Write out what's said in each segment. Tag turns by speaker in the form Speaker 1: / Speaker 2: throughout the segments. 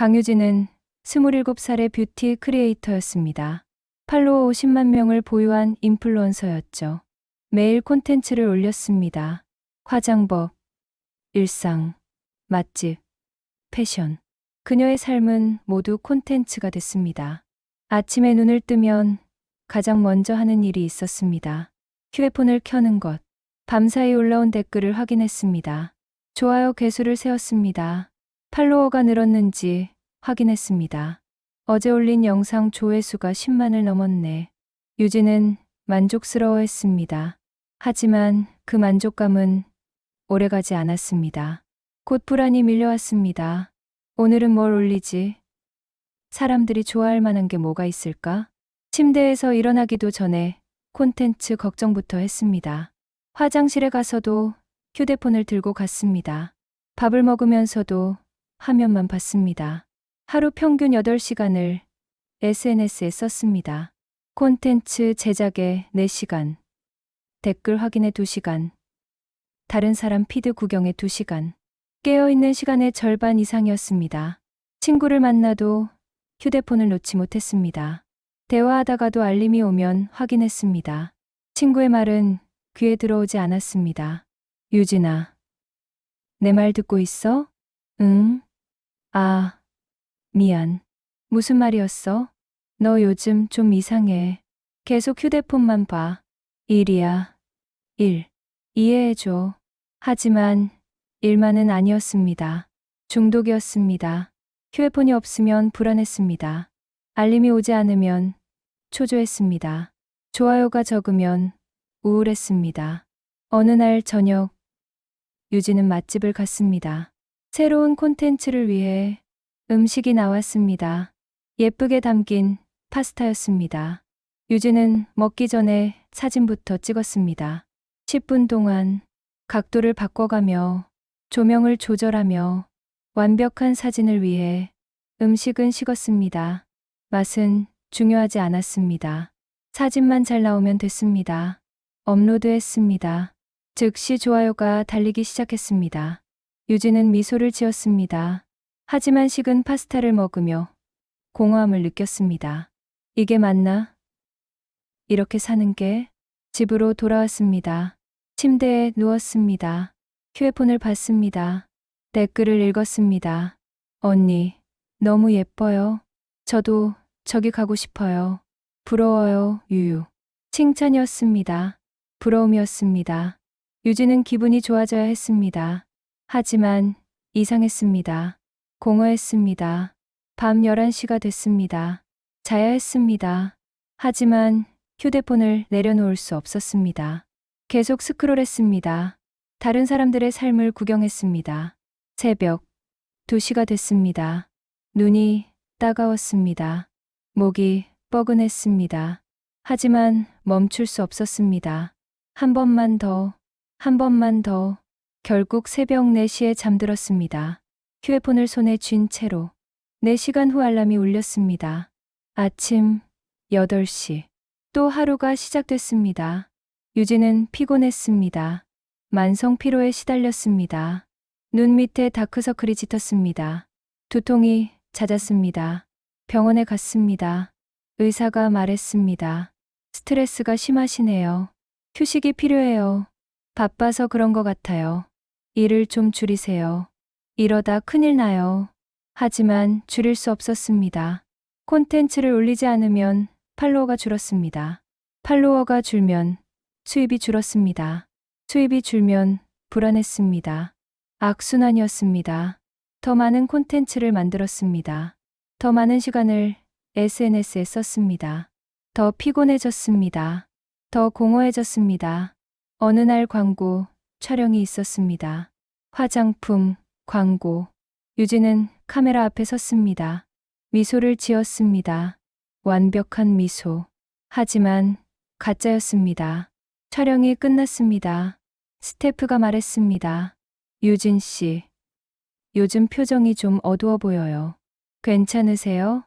Speaker 1: 강유진은 27살의 뷰티 크리에이터였습니다. 팔로워 50만 명을 보유한 인플루언서였죠. 매일 콘텐츠를 올렸습니다. 화장법, 일상, 맛집, 패션. 그녀의 삶은 모두 콘텐츠가 됐습니다. 아침에 눈을 뜨면 가장 먼저 하는 일이 있었습니다. 휴대폰을 켜는 것. 밤사이 올라온 댓글을 확인했습니다. 좋아요 개수를 세었습니다. 팔로워가 늘었는지 확인했습니다. 어제 올린 영상 조회수가 10만을 넘었네. 유진은 만족스러워했습니다. 하지만 그 만족감은 오래가지 않았습니다. 곧 불안이 밀려왔습니다. 오늘은 뭘 올리지? 사람들이 좋아할 만한 게 뭐가 있을까? 침대에서 일어나기도 전에 콘텐츠 걱정부터 했습니다. 화장실에 가서도 휴대폰을 들고 갔습니다. 밥을 먹으면서도 화면만 봤습니다. 하루 평균 8시간을 SNS에 썼습니다. 콘텐츠 제작에 4시간, 댓글 확인에 2시간, 다른 사람 피드 구경에 2시간. 깨어있는 시간의 절반 이상이었습니다. 친구를 만나도 휴대폰을 놓지 못했습니다. 대화하다가도 알림이 오면 확인했습니다. 친구의 말은 귀에 들어오지 않았습니다. 유진아, 내 말 듣고 있어? 응? 아, 미안. 무슨 말이었어? 너 요즘 좀 이상해. 계속 휴대폰만 봐. 일이야. 일. 이해해줘. 하지만 일만은 아니었습니다. 중독이었습니다. 휴대폰이 없으면 불안했습니다. 알림이 오지 않으면 초조했습니다. 좋아요가 적으면 우울했습니다. 어느 날 저녁, 유진은 맛집을 갔습니다. 새로운 콘텐츠를 위해 음식이 나왔습니다. 예쁘게 담긴 파스타였습니다. 유진은 먹기 전에 사진부터 찍었습니다. 10분 동안 각도를 바꿔가며 조명을 조절하며 완벽한 사진을 위해 음식은 식었습니다. 맛은 중요하지 않았습니다. 사진만 잘 나오면 됐습니다. 업로드했습니다. 즉시 좋아요가 달리기 시작했습니다. 유진은 미소를 지었습니다. 하지만 식은 파스타를 먹으며 공허함을 느꼈습니다. 이게 맞나? 이렇게 사는 게? 집으로 돌아왔습니다. 침대에 누웠습니다. 휴대폰을 봤습니다. 댓글을 읽었습니다. 언니, 너무 예뻐요. 저도 저기 가고 싶어요. 부러워요, 유유. 칭찬이었습니다. 부러움이었습니다. 유진은 기분이 좋아져야 했습니다. 하지만 이상했습니다. 공허했습니다. 밤 11시가 됐습니다. 자야 했습니다. 하지만 휴대폰을 내려놓을 수 없었습니다. 계속 스크롤했습니다. 다른 사람들의 삶을 구경했습니다. 새벽 2시가 됐습니다. 눈이 따가웠습니다. 목이 뻐근했습니다. 하지만 멈출 수 없었습니다. 한 번만 더, 한 번만 더. 결국 새벽 4시에 잠들었습니다. 휴대폰을 손에 쥔 채로 4시간 후 알람이 울렸습니다. 아침 8시. 또 하루가 시작됐습니다. 유진은 피곤했습니다. 만성 피로에 시달렸습니다. 눈 밑에 다크서클이 짙었습니다. 두통이 잦았습니다. 병원에 갔습니다. 의사가 말했습니다. 스트레스가 심하시네요. 휴식이 필요해요. 바빠서 그런 것 같아요. 일을 좀 줄이세요. 이러다 큰일 나요. 하지만 줄일 수 없었습니다. 콘텐츠를 올리지 않으면 팔로워가 줄었습니다. 팔로워가 줄면 수입이 줄었습니다. 수입이 줄면 불안했습니다. 악순환이었습니다. 더 많은 콘텐츠를 만들었습니다. 더 많은 시간을 SNS에 썼습니다. 더 피곤해졌습니다. 더 공허해졌습니다. 어느 날 광고 촬영이 있었습니다. 화장품 광고. 유진은 카메라 앞에 섰습니다. 미소를 지었습니다. 완벽한 미소. 하지만 가짜였습니다. 촬영이 끝났습니다. 스태프가 말했습니다. 유진 씨, 요즘 표정이 좀 어두워 보여요. 괜찮으세요?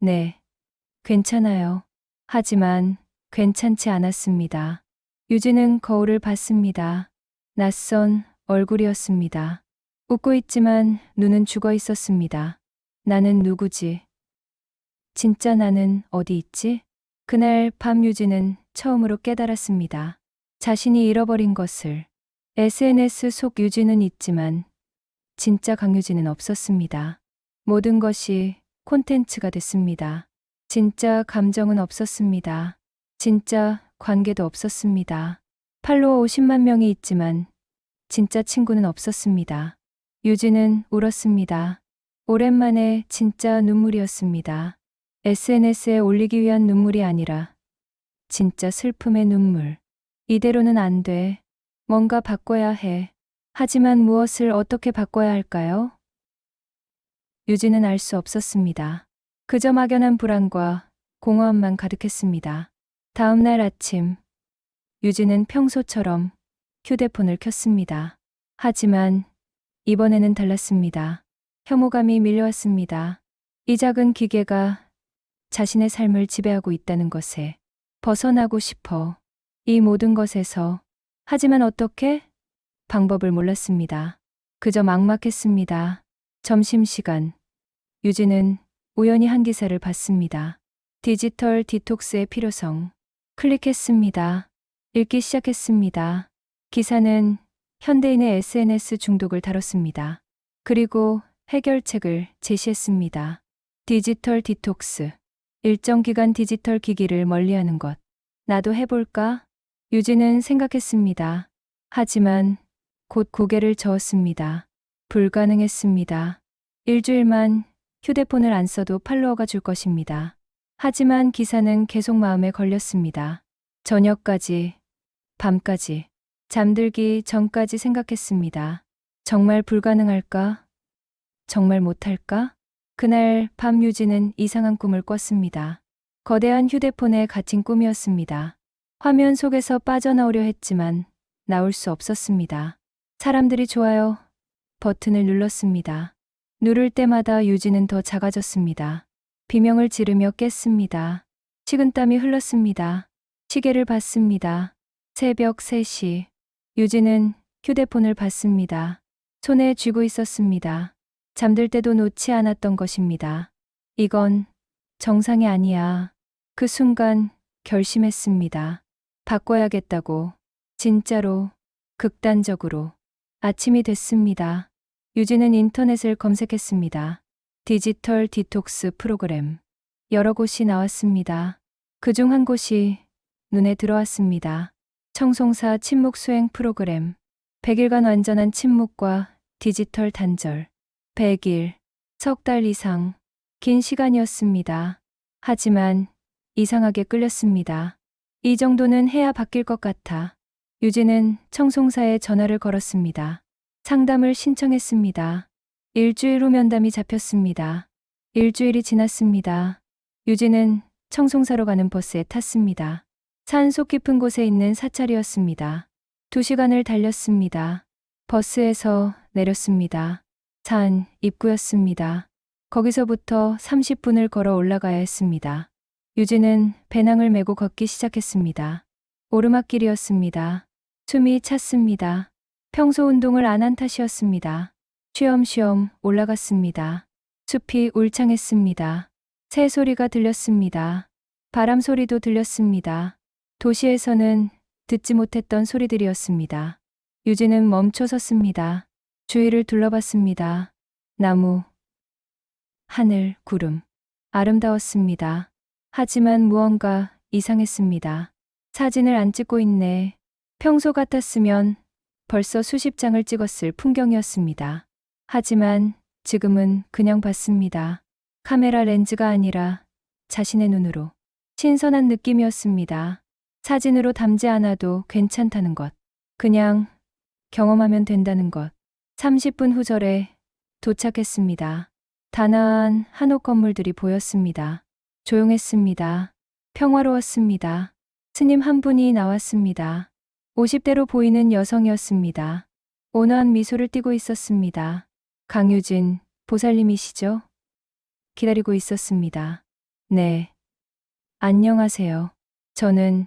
Speaker 1: 네, 괜찮아요. 하지만 괜찮지 않았습니다. 유진은 거울을 봤습니다. 낯선 얼굴이었습니다. 웃고 있지만 눈은 죽어 있었습니다. 나는 누구지? 진짜 나는 어디 있지? 그날 밤 유진은 처음으로 깨달았습니다. 자신이 잃어버린 것을. SNS 속 유진은 있지만 진짜 강유진은 없었습니다. 모든 것이 콘텐츠가 됐습니다. 진짜 감정은 없었습니다. 진짜 관계도 없었습니다. 팔로워 50만 명이 있지만 진짜 친구는 없었습니다. 유진은 울었습니다. 오랜만에 진짜 눈물이었습니다. SNS에 올리기 위한 눈물이 아니라 진짜 슬픔의 눈물. 이대로는 안 돼. 뭔가 바꿔야 해. 하지만 무엇을 어떻게 바꿔야 할까요? 유진은 알 수 없었습니다. 그저 막연한 불안과 공허함만 가득했습니다. 다음 날 아침, 유진은 평소처럼 휴대폰을 켰습니다. 하지만 이번에는 달랐습니다. 혐오감이 밀려왔습니다. 이 작은 기계가 자신의 삶을 지배하고 있다는 것에 벗어나고 싶어. 이 모든 것에서. 하지만 어떻게? 방법을 몰랐습니다. 그저 막막했습니다. 점심시간. 유진은 우연히 한 기사를 봤습니다. 디지털 디톡스의 필요성. 클릭했습니다. 읽기 시작했습니다. 기사는 현대인의 SNS 중독을 다뤘습니다. 그리고 해결책을 제시했습니다. 디지털 디톡스. 일정 기간 디지털 기기를 멀리하는 것. 나도 해볼까? 유진은 생각했습니다. 하지만 곧 고개를 저었습니다. 불가능했습니다. 일주일만 휴대폰을 안 써도 팔로워가 줄 것입니다. 하지만 기사는 계속 마음에 걸렸습니다. 저녁까지, 밤까지, 잠들기 전까지 생각했습니다. 정말 불가능할까? 정말 못할까? 그날 밤 유진은 이상한 꿈을 꿨습니다. 거대한 휴대폰에 갇힌 꿈이었습니다. 화면 속에서 빠져나오려 했지만 나올 수 없었습니다. 사람들이 좋아요 버튼을 눌렀습니다. 누를 때마다 유진은 더 작아졌습니다. 비명을 지르며 깼습니다. 식은땀이 흘렀습니다. 시계를 봤습니다. 새벽 3시. 유진은 휴대폰을 봤습니다. 손에 쥐고 있었습니다. 잠들 때도 놓지 않았던 것입니다. 이건 정상이 아니야. 그 순간 결심했습니다. 바꿔야겠다고. 진짜로, 극단적으로. 아침이 됐습니다. 유진은 인터넷을 검색했습니다. 디지털 디톡스 프로그램. 여러 곳이 나왔습니다. 그중 한 곳이 눈에 들어왔습니다. 청송사 침묵 수행 프로그램. 100일간 완전한 침묵과 디지털 단절. 100일, 석 달 이상. 긴 시간이었습니다. 하지만 이상하게 끌렸습니다. 이 정도는 해야 바뀔 것 같아. 유진은 청송사에 전화를 걸었습니다. 상담을 신청했습니다. 일주일 후 면담이 잡혔습니다. 일주일이 지났습니다. 유진은 청송사로 가는 버스에 탔습니다. 산속 깊은 곳에 있는 사찰이었습니다. 2시간을 달렸습니다. 버스에서 내렸습니다. 산 입구였습니다. 거기서부터 30분을 걸어 올라가야 했습니다. 유진은 배낭을 메고 걷기 시작했습니다. 오르막길이었습니다. 숨이 찼습니다. 평소 운동을 안 한 탓이었습니다. 쉬엄쉬엄 올라갔습니다. 숲이 울창했습니다. 새 소리가 들렸습니다. 바람 소리도 들렸습니다. 도시에서는 듣지 못했던 소리들이었습니다. 유진은 멈춰 섰습니다. 주위를 둘러봤습니다. 나무, 하늘, 구름. 아름다웠습니다. 하지만 무언가 이상했습니다. 사진을 안 찍고 있네. 평소 같았으면 벌써 수십 장을 찍었을 풍경이었습니다. 하지만 지금은 그냥 봤습니다. 카메라 렌즈가 아니라 자신의 눈으로. 신선한 느낌이었습니다. 사진으로 담지 않아도 괜찮다는 것. 그냥 경험하면 된다는 것. 30분 후 절에 도착했습니다. 단아한 한옥 건물들이 보였습니다. 조용했습니다. 평화로웠습니다. 스님 한 분이 나왔습니다. 50대로 보이는 여성이었습니다. 온화한 미소를 띠고 있었습니다. 강유진, 보살님이시죠? 기다리고 있었습니다. 네. 안녕하세요. 저는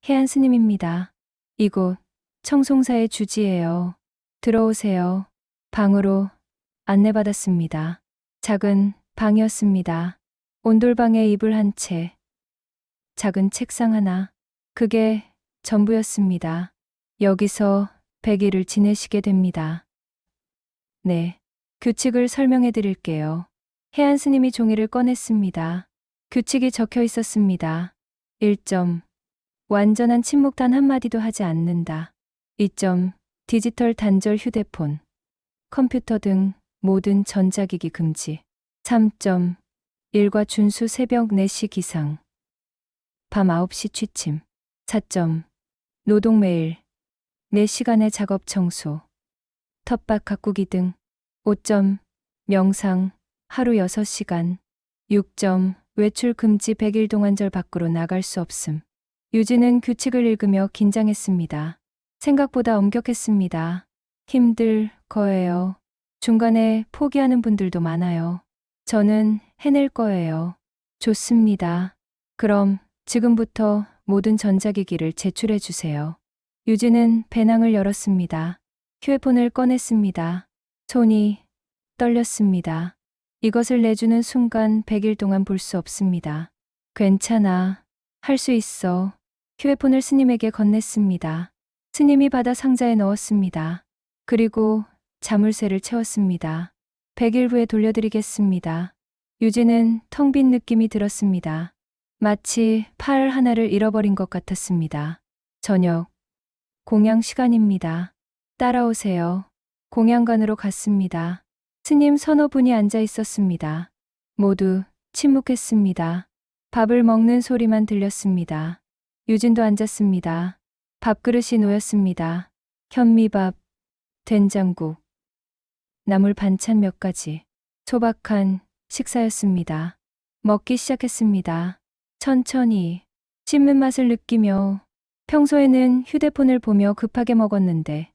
Speaker 1: 해안 스님입니다. 이곳 청송사의 주지예요. 들어오세요. 방으로 안내받았습니다. 작은 방이었습니다. 온돌방에 이불 한 채, 작은 책상 하나, 그게 전부였습니다. 여기서 100일을 지내시게 됩니다. 네. 규칙을 설명해 드릴게요. 해안 스님이 종이를 꺼냈습니다. 규칙이 적혀 있었습니다. 1점. 완전한 침묵 단 한마디도 하지 않는다. 2점. 디지털 단절 휴대폰, 컴퓨터 등 모든 전자기기 금지. 3점. 일과 준수 새벽 4시 기상, 밤 9시 취침. 4점. 노동 매일 4시간의 작업 청소, 텃밭 가꾸기 등. 5점. 명상 하루 6시간. 6점. 외출 금지 100일 동안 절 밖으로 나갈 수 없음. 유진은 규칙을 읽으며 긴장했습니다. 생각보다 엄격했습니다. 힘들 거예요. 중간에 포기하는 분들도 많아요. 저는 해낼 거예요. 좋습니다. 그럼 지금부터 모든 전자기기를 제출해 주세요. 유진은 배낭을 열었습니다. 휴대폰을 꺼냈습니다. 손이 떨렸습니다. 이것을 내주는 순간 100일 동안 볼 수 없습니다. 괜찮아. 할 수 있어. 휴대폰을 스님에게 건넸습니다. 스님이 받아 상자에 넣었습니다. 그리고 자물쇠를 채웠습니다. 100일 후에 돌려드리겠습니다. 유진은 텅 빈 느낌이 들었습니다. 마치 팔 하나를 잃어버린 것 같았습니다. 저녁, 공양 시간입니다. 따라오세요. 공양관으로 갔습니다. 스님 서너 분이 앉아 있었습니다. 모두 침묵했습니다. 밥을 먹는 소리만 들렸습니다. 유진도 앉았습니다. 밥그릇이 놓였습니다. 현미밥, 된장국, 나물 반찬 몇 가지. 소박한 식사였습니다. 먹기 시작했습니다. 천천히 씹는 맛을 느끼며. 평소에는 휴대폰을 보며 급하게 먹었는데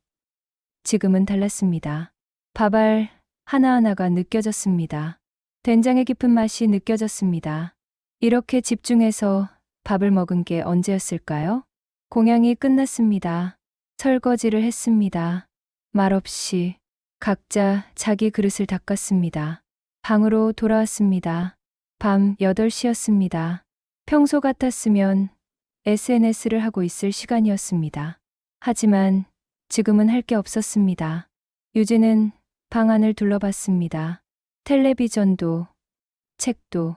Speaker 1: 지금은 달랐습니다. 밥알 하나하나가 느껴졌습니다. 된장의 깊은 맛이 느껴졌습니다. 이렇게 집중해서 밥을 먹은 게 언제였을까요? 공양이 끝났습니다. 설거지를 했습니다. 말없이 각자 자기 그릇을 닦았습니다. 방으로 돌아왔습니다. 밤 8시였습니다. 평소 같았으면 SNS를 하고 있을 시간이었습니다. 하지만 지금은 할 게 없었습니다. 유진은 방 안을 둘러봤습니다. 텔레비전도, 책도,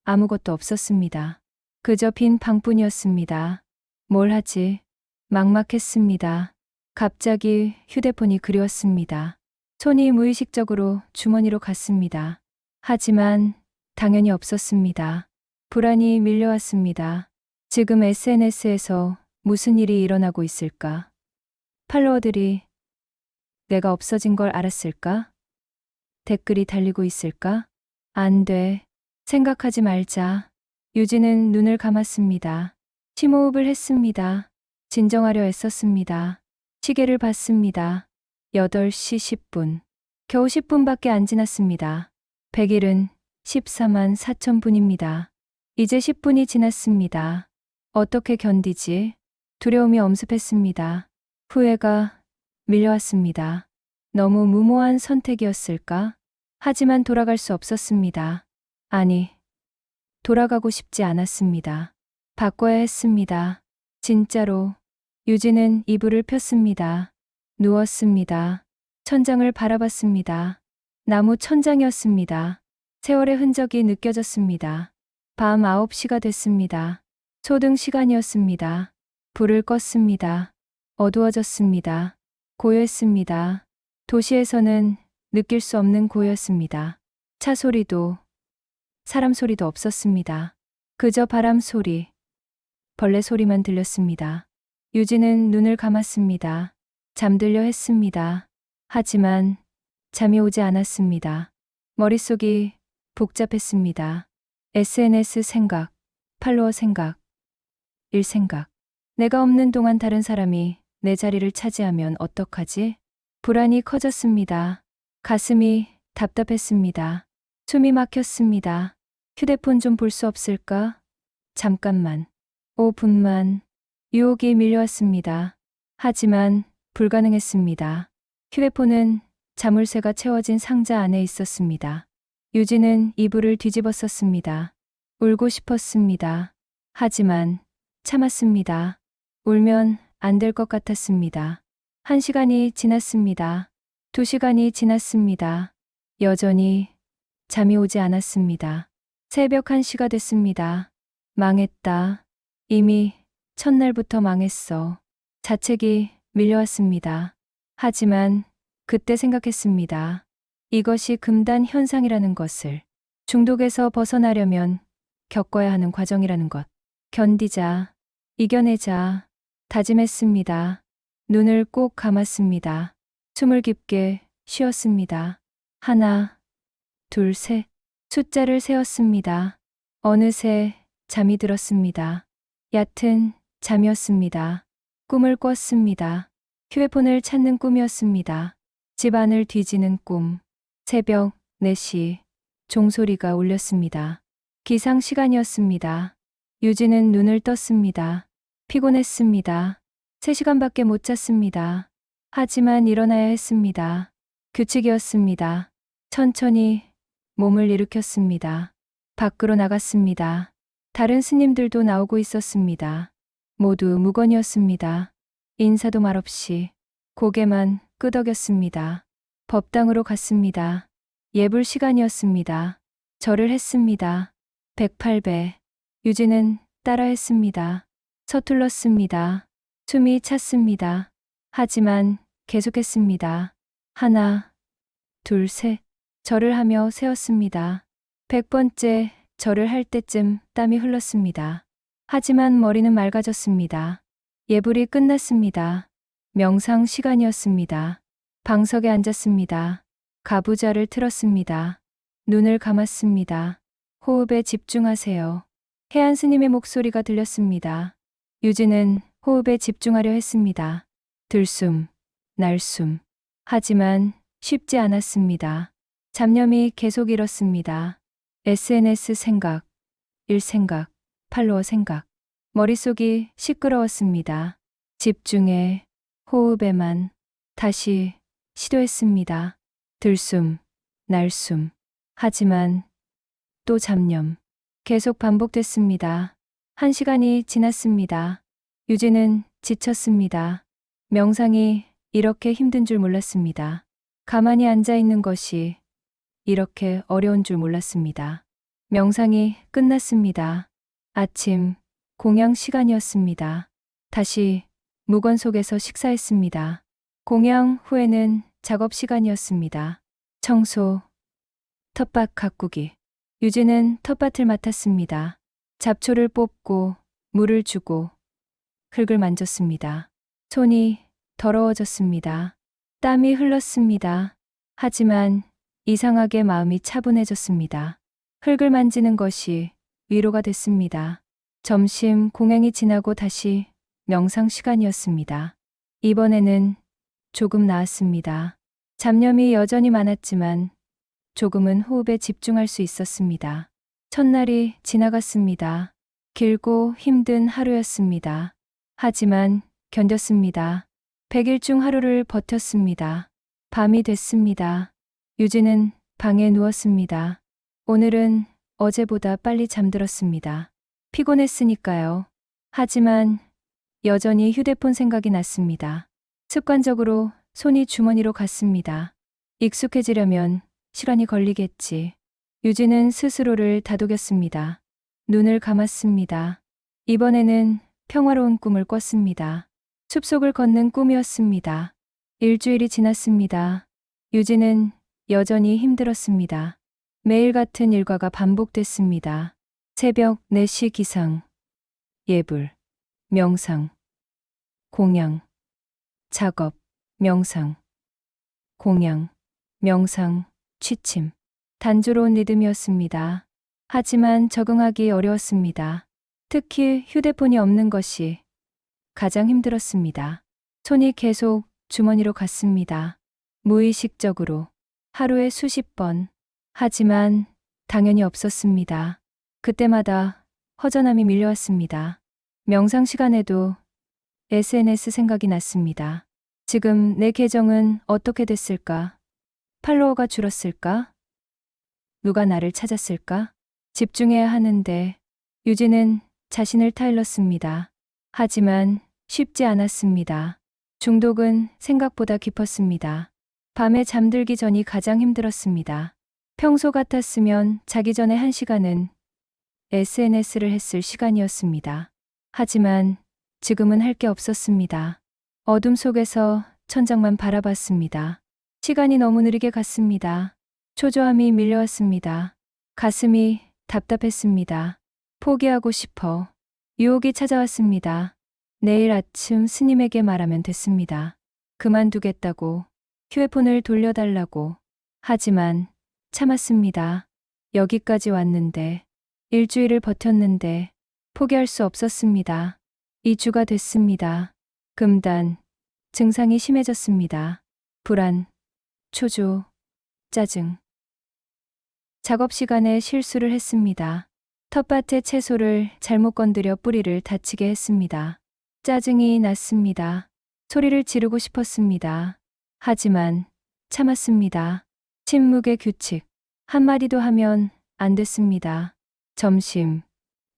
Speaker 1: 아무것도 없었습니다. 그저 빈 방뿐이었습니다. 뭘 하지? 막막했습니다. 갑자기 휴대폰이 그리웠습니다. 손이 무의식적으로 주머니로 갔습니다. 하지만 당연히 없었습니다. 불안이 밀려왔습니다. 지금 SNS에서 무슨 일이 일어나고 있을까? 팔로워들이 내가 없어진 걸 알았을까? 댓글이 달리고 있을까? 안 돼. 생각하지 말자. 유진은 눈을 감았습니다. 심호흡을 했습니다. 진정하려 애썼습니다. 시계를 봤습니다. 8시 10분. 겨우 10분밖에 안 지났습니다. 100일은 14만 4천 분입니다. 이제 10분이 지났습니다. 어떻게 견디지? 두려움이 엄습했습니다. 후회가 밀려왔습니다. 너무 무모한 선택이었을까? 하지만 돌아갈 수 없었습니다. 아니, 돌아가고 싶지 않았습니다. 바꿔야 했습니다. 진짜로. 유진은 이불을 폈습니다. 누웠습니다. 천장을 바라봤습니다. 나무 천장이었습니다. 세월의 흔적이 느껴졌습니다. 밤 9시가 됐습니다. 소등 시간이었습니다. 불을 껐습니다. 어두워졌습니다. 고요했습니다. 도시에서는 느낄 수 없는 고요였습니다. 차 소리도, 사람 소리도 없었습니다. 그저 바람 소리, 벌레 소리만 들렸습니다. 유진은 눈을 감았습니다. 잠들려 했습니다. 하지만 잠이 오지 않았습니다. 머릿속이 복잡했습니다. SNS 생각, 팔로워 생각, 일 생각. 내가 없는 동안 다른 사람이 내 자리를 차지하면 어떡하지? 불안이 커졌습니다. 가슴이 답답했습니다. 숨이 막혔습니다. 휴대폰 좀 볼 수 없을까? 잠깐만. 5분만. 유혹이 밀려왔습니다. 하지만 불가능했습니다. 휴대폰은 자물쇠가 채워진 상자 안에 있었습니다. 유진은 이불을 뒤집었었습니다. 울고 싶었습니다. 하지만 참았습니다. 울면 안 될 것 같았습니다. 1시간이 지났습니다. 2시간이 지났습니다. 여전히 잠이 오지 않았습니다. 새벽 1시가 됐습니다. 망했다. 이미 첫날부터 망했어. 자책이 밀려왔습니다. 하지만 그때 생각했습니다. 이것이 금단 현상이라는 것을, 중독에서 벗어나려면 겪어야 하는 과정이라는 것. 견디자, 이겨내자, 다짐했습니다. 눈을 꼭 감았습니다. 숨을 깊게 쉬었습니다. 하나, 둘, 셋. 숫자를 세었습니다. 어느새 잠이 들었습니다. 얕은 잠이었습니다. 꿈을 꿨습니다. 휴대폰을 찾는 꿈이었습니다. 집안을 뒤지는 꿈. 새벽 4시 종소리가 울렸습니다. 기상 시간이었습니다. 유진은 눈을 떴습니다. 피곤했습니다. 3시간밖에 못 잤습니다. 하지만 일어나야 했습니다. 규칙이었습니다. 천천히 몸을 일으켰습니다. 밖으로 나갔습니다. 다른 스님들도 나오고 있었습니다. 모두 무건이었습니다. 인사도 말없이 고개만 끄덕였습니다. 법당으로 갔습니다. 예불 시간이었습니다. 절을 했습니다. 108배. 유진은 따라했습니다. 서툴렀습니다. 숨이 찼습니다. 하지만 계속했습니다. 하나, 둘, 셋. 절을 하며 세었습니다. 100번째 절을 할 때쯤 땀이 흘렀습니다. 하지만 머리는 맑아졌습니다. 예불이 끝났습니다. 명상 시간이었습니다. 방석에 앉았습니다. 가부좌를 틀었습니다. 눈을 감았습니다. 호흡에 집중하세요. 해안 스님의 목소리가 들렸습니다. 유진은 호흡에 집중하려 했습니다. 들숨, 날숨. 하지만 쉽지 않았습니다. 잡념이 계속 일었습니다. SNS 생각, 일 생각, 팔로워 생각. 머릿속이 시끄러웠습니다. 집중해, 호흡에만. 다시 시도했습니다. 들숨, 날숨. 하지만 또 잡념. 계속 반복됐습니다. 1시간이 지났습니다. 유진은 지쳤습니다. 명상이 이렇게 힘든 줄 몰랐습니다. 가만히 앉아 있는 것이 이렇게 어려운 줄 몰랐습니다. 명상이 끝났습니다. 아침 공양 시간이었습니다. 다시 무건 속에서 식사했습니다. 공양 후에는 작업 시간이었습니다. 청소, 텃밭 가꾸기. 유진은 텃밭을 맡았습니다. 잡초를 뽑고 물을 주고 흙을 만졌습니다. 손이 더러워졌습니다. 땀이 흘렀습니다. 하지만 이상하게 마음이 차분해졌습니다. 흙을 만지는 것이 위로가 됐습니다. 점심 공양이 지나고 다시 명상 시간이었습니다. 이번에는 조금 나았습니다. 잡념이 여전히 많았지만 조금은 호흡에 집중할 수 있었습니다. 첫날이 지나갔습니다. 길고 힘든 하루였습니다. 하지만 견뎠습니다. 100일 중 하루를 버텼습니다. 밤이 됐습니다. 유진은 방에 누웠습니다. 오늘은 어제보다 빨리 잠들었습니다. 피곤했으니까요. 하지만 여전히 휴대폰 생각이 났습니다. 습관적으로 손이 주머니로 갔습니다. 익숙해지려면 시간이 걸리겠지. 유진은 스스로를 다독였습니다. 눈을 감았습니다. 이번에는 평화로운 꿈을 꿨습니다. 숲속을 걷는 꿈이었습니다. 일주일이 지났습니다. 유진은 여전히 힘들었습니다. 매일 같은 일과가 반복됐습니다. 새벽 4시 기상, 예불, 명상, 공양, 작업, 명상, 공양, 명상, 취침. 단조로운 리듬이었습니다. 하지만 적응하기 어려웠습니다. 특히 휴대폰이 없는 것이 가장 힘들었습니다. 손이 계속 주머니로 갔습니다. 무의식적으로 하루에 수십 번. 하지만 당연히 없었습니다. 그때마다 허전함이 밀려왔습니다. 명상 시간에도 SNS 생각이 났습니다. 지금 내 계정은 어떻게 됐을까? 팔로워가 줄었을까? 누가 나를 찾았을까? 집중해야 하는데 유진은 자신을 타일렀습니다. 하지만 쉽지 않았습니다. 중독은 생각보다 깊었습니다. 밤에 잠들기 전이 가장 힘들었습니다. 평소 같았으면 자기 전에 1시간은 SNS를 했을 시간이었습니다. 하지만 지금은 할 게 없었습니다. 어둠 속에서 천장만 바라봤습니다. 시간이 너무 느리게 갔습니다. 초조함이 밀려왔습니다. 가슴이 답답했습니다. 포기하고 싶어. 유혹이 찾아왔습니다. 내일 아침 스님에게 말하면 됐습니다. 그만두겠다고, 휴대폰을 돌려달라고. 하지만 참았습니다. 여기까지 왔는데, 일주일을 버텼는데, 포기할 수 없었습니다. 2주가 됐습니다. 금단, 증상이 심해졌습니다. 불안, 초조, 짜증. 작업 시간에 실수를 했습니다. 텃밭의 채소를 잘못 건드려 뿌리를 다치게 했습니다. 짜증이 났습니다. 소리를 지르고 싶었습니다. 하지만 참았습니다. 침묵의 규칙. 한마디도 하면 안 됐습니다. 점심,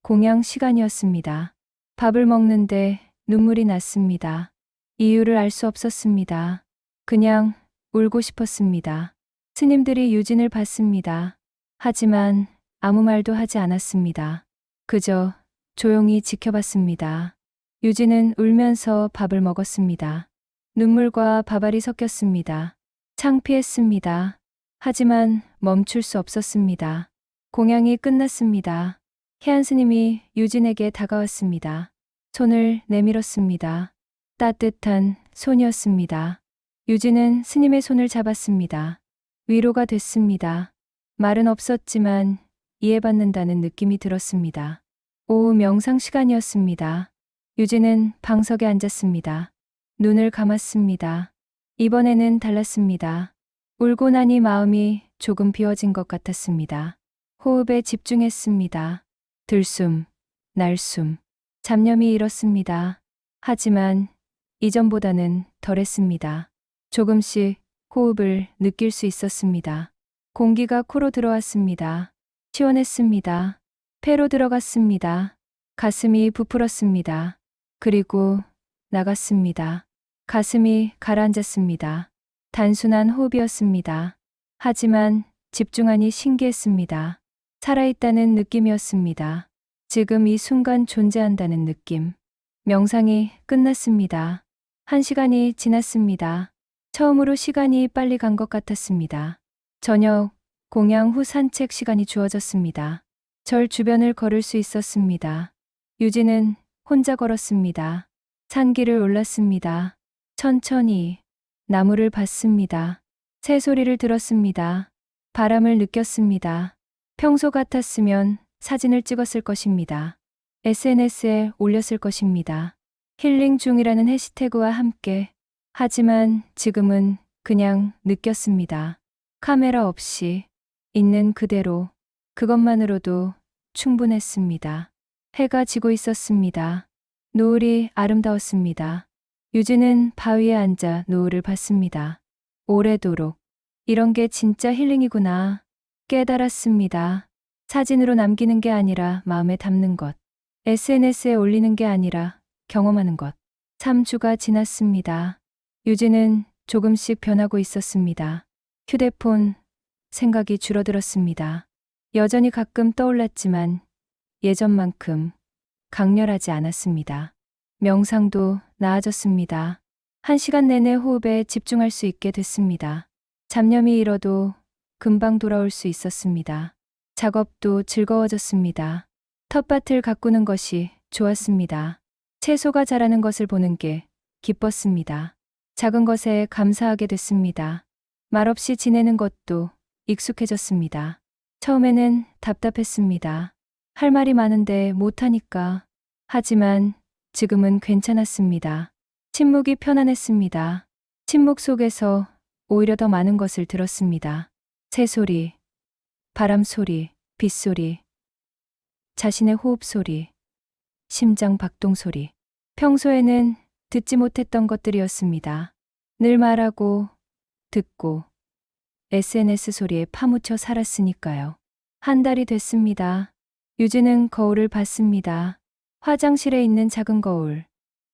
Speaker 1: 공양 시간이었습니다. 밥을 먹는데 눈물이 났습니다. 이유를 알 수 없었습니다. 그냥 울고 싶었습니다. 스님들이 유진을 봤습니다. 하지만 아무 말도 하지 않았습니다. 그저 조용히 지켜봤습니다. 유진은 울면서 밥을 먹었습니다. 눈물과 밥알이 섞였습니다. 창피했습니다. 하지만 멈출 수 없었습니다. 공양이 끝났습니다. 해안 스님이 유진에게 다가왔습니다. 손을 내밀었습니다. 따뜻한 손이었습니다. 유진은 스님의 손을 잡았습니다. 위로가 됐습니다. 말은 없었지만 이해받는다는 느낌이 들었습니다. 오후 명상 시간이었습니다. 유진은 방석에 앉았습니다. 눈을 감았습니다. 이번에는 달랐습니다. 울고 나니 마음이 조금 비워진 것 같았습니다. 호흡에 집중했습니다. 들숨, 날숨, 잡념이 일었습니다. 하지만 이전보다는 덜했습니다. 조금씩 호흡을 느낄 수 있었습니다. 공기가 코로 들어왔습니다. 시원했습니다. 폐로 들어갔습니다. 가슴이 부풀었습니다. 그리고 나갔습니다. 가슴이 가라앉았습니다. 단순한 호흡이었습니다. 하지만 집중하니 신기했습니다. 살아있다는 느낌이었습니다. 지금 이 순간 존재한다는 느낌. 명상이 끝났습니다. 1시간이 지났습니다. 처음으로 시간이 빨리 간 것 같았습니다. 저녁, 공양 후 산책 시간이 주어졌습니다. 절 주변을 걸을 수 있었습니다. 유진은 혼자 걸었습니다. 산길을 올랐습니다. 천천히 나무를 봤습니다. 새소리를 들었습니다. 바람을 느꼈습니다. 평소 같았으면 사진을 찍었을 것입니다. SNS에 올렸을 것입니다. 힐링 중이라는 해시태그와 함께. 하지만 지금은 그냥 느꼈습니다. 카메라 없이 있는 그대로. 그것만으로도 충분했습니다. 해가 지고 있었습니다. 노을이 아름다웠습니다. 유진은 바위에 앉아 노을을 봤습니다. 오래도록. 이런 게 진짜 힐링이구나. 깨달았습니다. 사진으로 남기는 게 아니라 마음에 담는 것. SNS에 올리는 게 아니라 경험하는 것. 3주가 지났습니다. 유진은 조금씩 변하고 있었습니다. 휴대폰, 생각이 줄어들었습니다. 여전히 가끔 떠올랐지만 예전만큼 강렬하지 않았습니다. 명상도 나아졌습니다. 1시간 내내 호흡에 집중할 수 있게 됐습니다. 잡념이 일어도 금방 돌아올 수 있었습니다. 작업도 즐거워졌습니다. 텃밭을 가꾸는 것이 좋았습니다. 채소가 자라는 것을 보는 게 기뻤습니다. 작은 것에 감사하게 됐습니다. 말없이 지내는 것도 익숙해졌습니다. 처음에는 답답했습니다. 할 말이 많은데 못하니까. 하지만 지금은 괜찮았습니다. 침묵이 편안했습니다. 침묵 속에서 오히려 더 많은 것을 들었습니다. 새소리, 바람소리, 빗소리, 자신의 호흡소리, 심장 박동소리. 평소에는 듣지 못했던 것들이었습니다. 늘 말하고, 듣고, SNS 소리에 파묻혀 살았으니까요. 한 달이 됐습니다. 유진은 거울을 봤습니다. 화장실에 있는 작은 거울.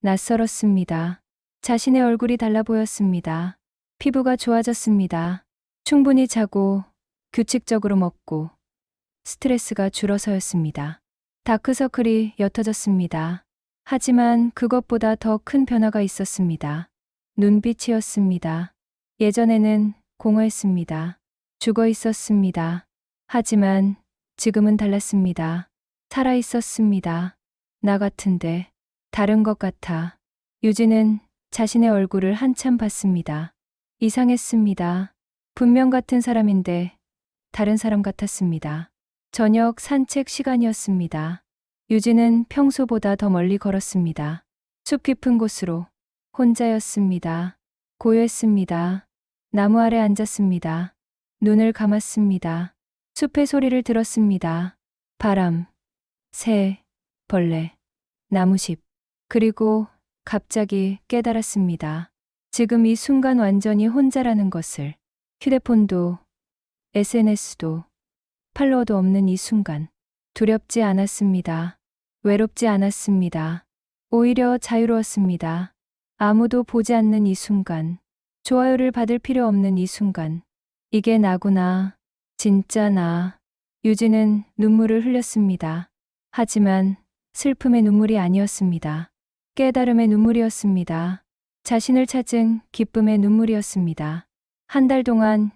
Speaker 1: 낯설었습니다. 자신의 얼굴이 달라 보였습니다. 피부가 좋아졌습니다. 충분히 자고 규칙적으로 먹고 스트레스가 줄어서였습니다. 다크서클이 옅어졌습니다. 하지만 그것보다 더 큰 변화가 있었습니다. 눈빛이었습니다. 예전에는 공허했습니다. 죽어 있었습니다. 하지만 지금은 달랐습니다. 살아 있었습니다. 나 같은데 다른 것 같아. 유진은 자신의 얼굴을 한참 봤습니다. 이상했습니다. 분명 같은 사람인데 다른 사람 같았습니다. 저녁 산책 시간이었습니다. 유진은 평소보다 더 멀리 걸었습니다. 숲 깊은 곳으로 혼자였습니다. 고요했습니다. 나무 아래 앉았습니다. 눈을 감았습니다. 숲의 소리를 들었습니다. 바람, 새, 벌레, 나무숲. 그리고 갑자기 깨달았습니다. 지금 이 순간 완전히 혼자라는 것을. 휴대폰도 SNS도 팔로워도 없는 이 순간. 두렵지 않았습니다. 외롭지 않았습니다. 오히려 자유로웠습니다. 아무도 보지 않는 이 순간. 좋아요를 받을 필요 없는 이 순간. 이게 나구나. 진짜 나. 유진은 눈물을 흘렸습니다. 하지만 슬픔의 눈물이 아니었습니다. 깨달음의 눈물이었습니다. 자신을 찾은 기쁨의 눈물이었습니다. 한 달 동안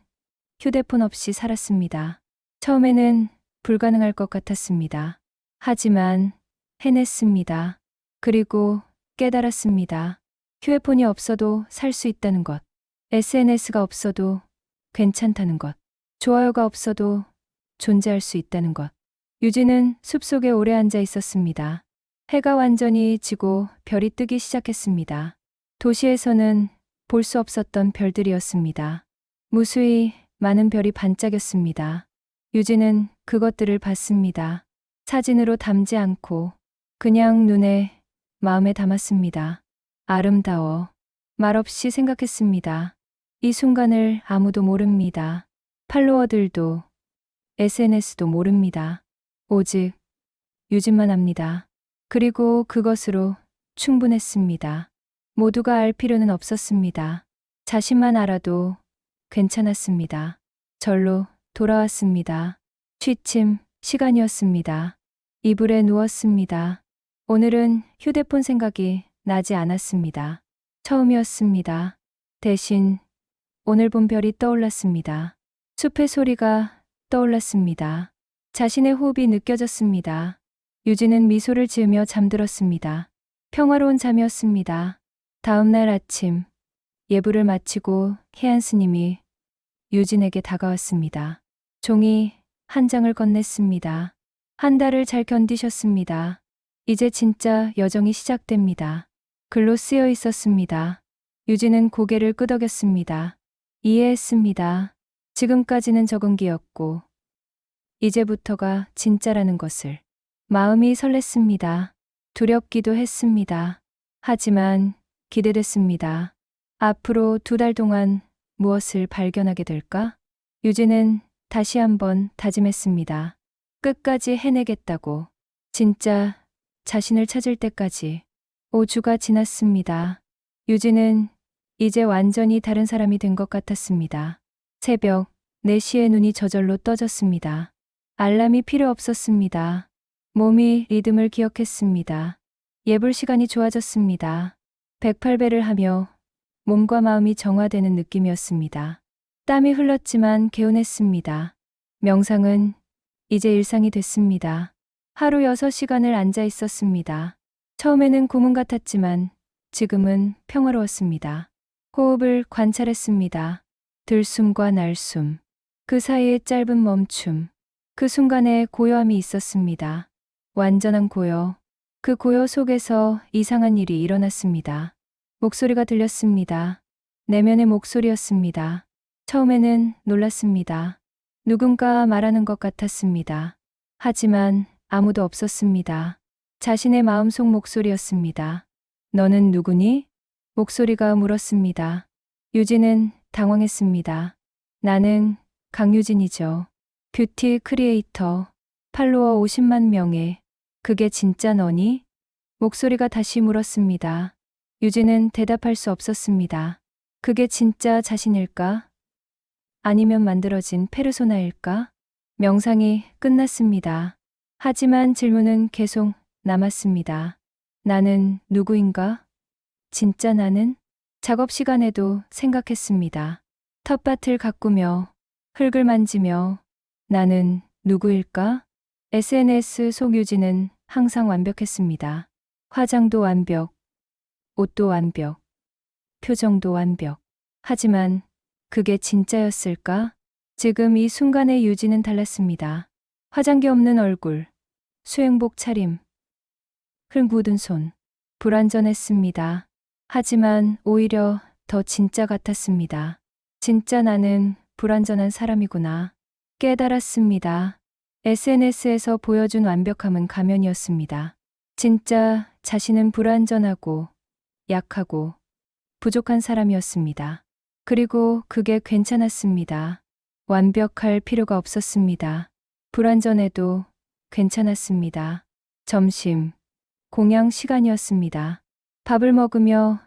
Speaker 1: 휴대폰 없이 살았습니다. 처음에는 불가능할 것 같았습니다. 하지만 해냈습니다. 그리고 깨달았습니다. 휴대폰이 없어도 살 수 있다는 것. SNS가 없어도 괜찮다는 것. 좋아요가 없어도 존재할 수 있다는 것. 유진은 숲속에 오래 앉아 있었습니다. 해가 완전히 지고 별이 뜨기 시작했습니다. 도시에서는 볼 수 없었던 별들이었습니다. 무수히 많은 별이 반짝였습니다. 유진은 그것들을 봤습니다. 사진으로 담지 않고 그냥 눈에, 마음에 담았습니다. 아름다워. 말없이 생각했습니다. 이 순간을 아무도 모릅니다. 팔로워들도 SNS도 모릅니다. 오직 유진만 압니다. 그리고 그것으로 충분했습니다. 모두가 알 필요는 없었습니다. 자신만 알아도 괜찮았습니다. 절로 돌아왔습니다. 취침 시간이었습니다. 이불에 누웠습니다. 오늘은 휴대폰 생각이 나지 않았습니다. 처음이었습니다. 대신 오늘 본 별이 떠올랐습니다. 숲의 소리가 떠올랐습니다. 자신의 호흡이 느껴졌습니다. 유진은 미소를 지으며 잠들었습니다. 평화로운 잠이었습니다. 다음 날 아침, 예불을 마치고 해안 스님이 유진에게 다가왔습니다. 종이 한 장을 건넸습니다. 한 달을 잘 견디셨습니다. 이제 진짜 여정이 시작됩니다. 글로 쓰여 있었습니다. 유진은 고개를 끄덕였습니다. 이해했습니다. 지금까지는 적응기였고 이제부터가 진짜라는 것을. 마음이 설렜습니다. 두렵기도 했습니다. 하지만 기대됐습니다. 앞으로 2달 동안 무엇을 발견하게 될까? 유진은 다시 한번 다짐했습니다. 끝까지 해내겠다고. 진짜 자신을 찾을 때까지. 5주가 지났습니다. 유진은 이제 완전히 다른 사람이 된 것 같았습니다. 새벽 4시에 눈이 저절로 떠졌습니다. 알람이 필요 없었습니다. 몸이 리듬을 기억했습니다. 예불 시간이 좋아졌습니다. 108배를 하며 몸과 마음이 정화되는 느낌이었습니다. 땀이 흘렀지만 개운했습니다. 명상은 이제 일상이 됐습니다. 하루 6시간을 앉아 있었습니다. 처음에는 고문 같았지만 지금은 평화로웠습니다. 호흡을 관찰했습니다. 들숨과 날숨. 그 사이에 짧은 멈춤. 그 순간에 고요함이 있었습니다. 완전한 고요. 그 고요 속에서 이상한 일이 일어났습니다. 목소리가 들렸습니다. 내면의 목소리였습니다. 처음에는 놀랐습니다. 누군가 말하는 것 같았습니다. 하지만 아무도 없었습니다. 자신의 마음속 목소리였습니다. 너는 누구니? 목소리가 물었습니다. 유진은 당황했습니다. 나는 강유진이죠. 뷰티 크리에이터. 팔로워 50만 명에. 그게 진짜 너니? 목소리가 다시 물었습니다. 유진은 대답할 수 없었습니다. 그게 진짜 자신일까? 아니면 만들어진 페르소나일까? 명상이 끝났습니다. 하지만 질문은 계속 남았습니다. 나는 누구인가? 진짜 나는? 작업 시간에도 생각했습니다. 텃밭을 가꾸며 흙을 만지며 나는 누구일까? SNS 속 유진은 항상 완벽했습니다. 화장도 완벽, 옷도 완벽, 표정도 완벽. 하지만 그게 진짜였을까? 지금 이 순간의 유진은 달랐습니다. 화장기 없는 얼굴, 수행복 차림, 흙 묻은 손. 불완전했습니다. 하지만 오히려 더 진짜 같았습니다. 진짜 나는 불완전한 사람이구나. 깨달았습니다. SNS에서 보여준 완벽함은 가면이었습니다. 진짜 자신은 불완전하고 약하고 부족한 사람이었습니다. 그리고 그게 괜찮았습니다. 완벽할 필요가 없었습니다. 불완전해도 괜찮았습니다. 점심, 공양 시간이었습니다. 밥을 먹으며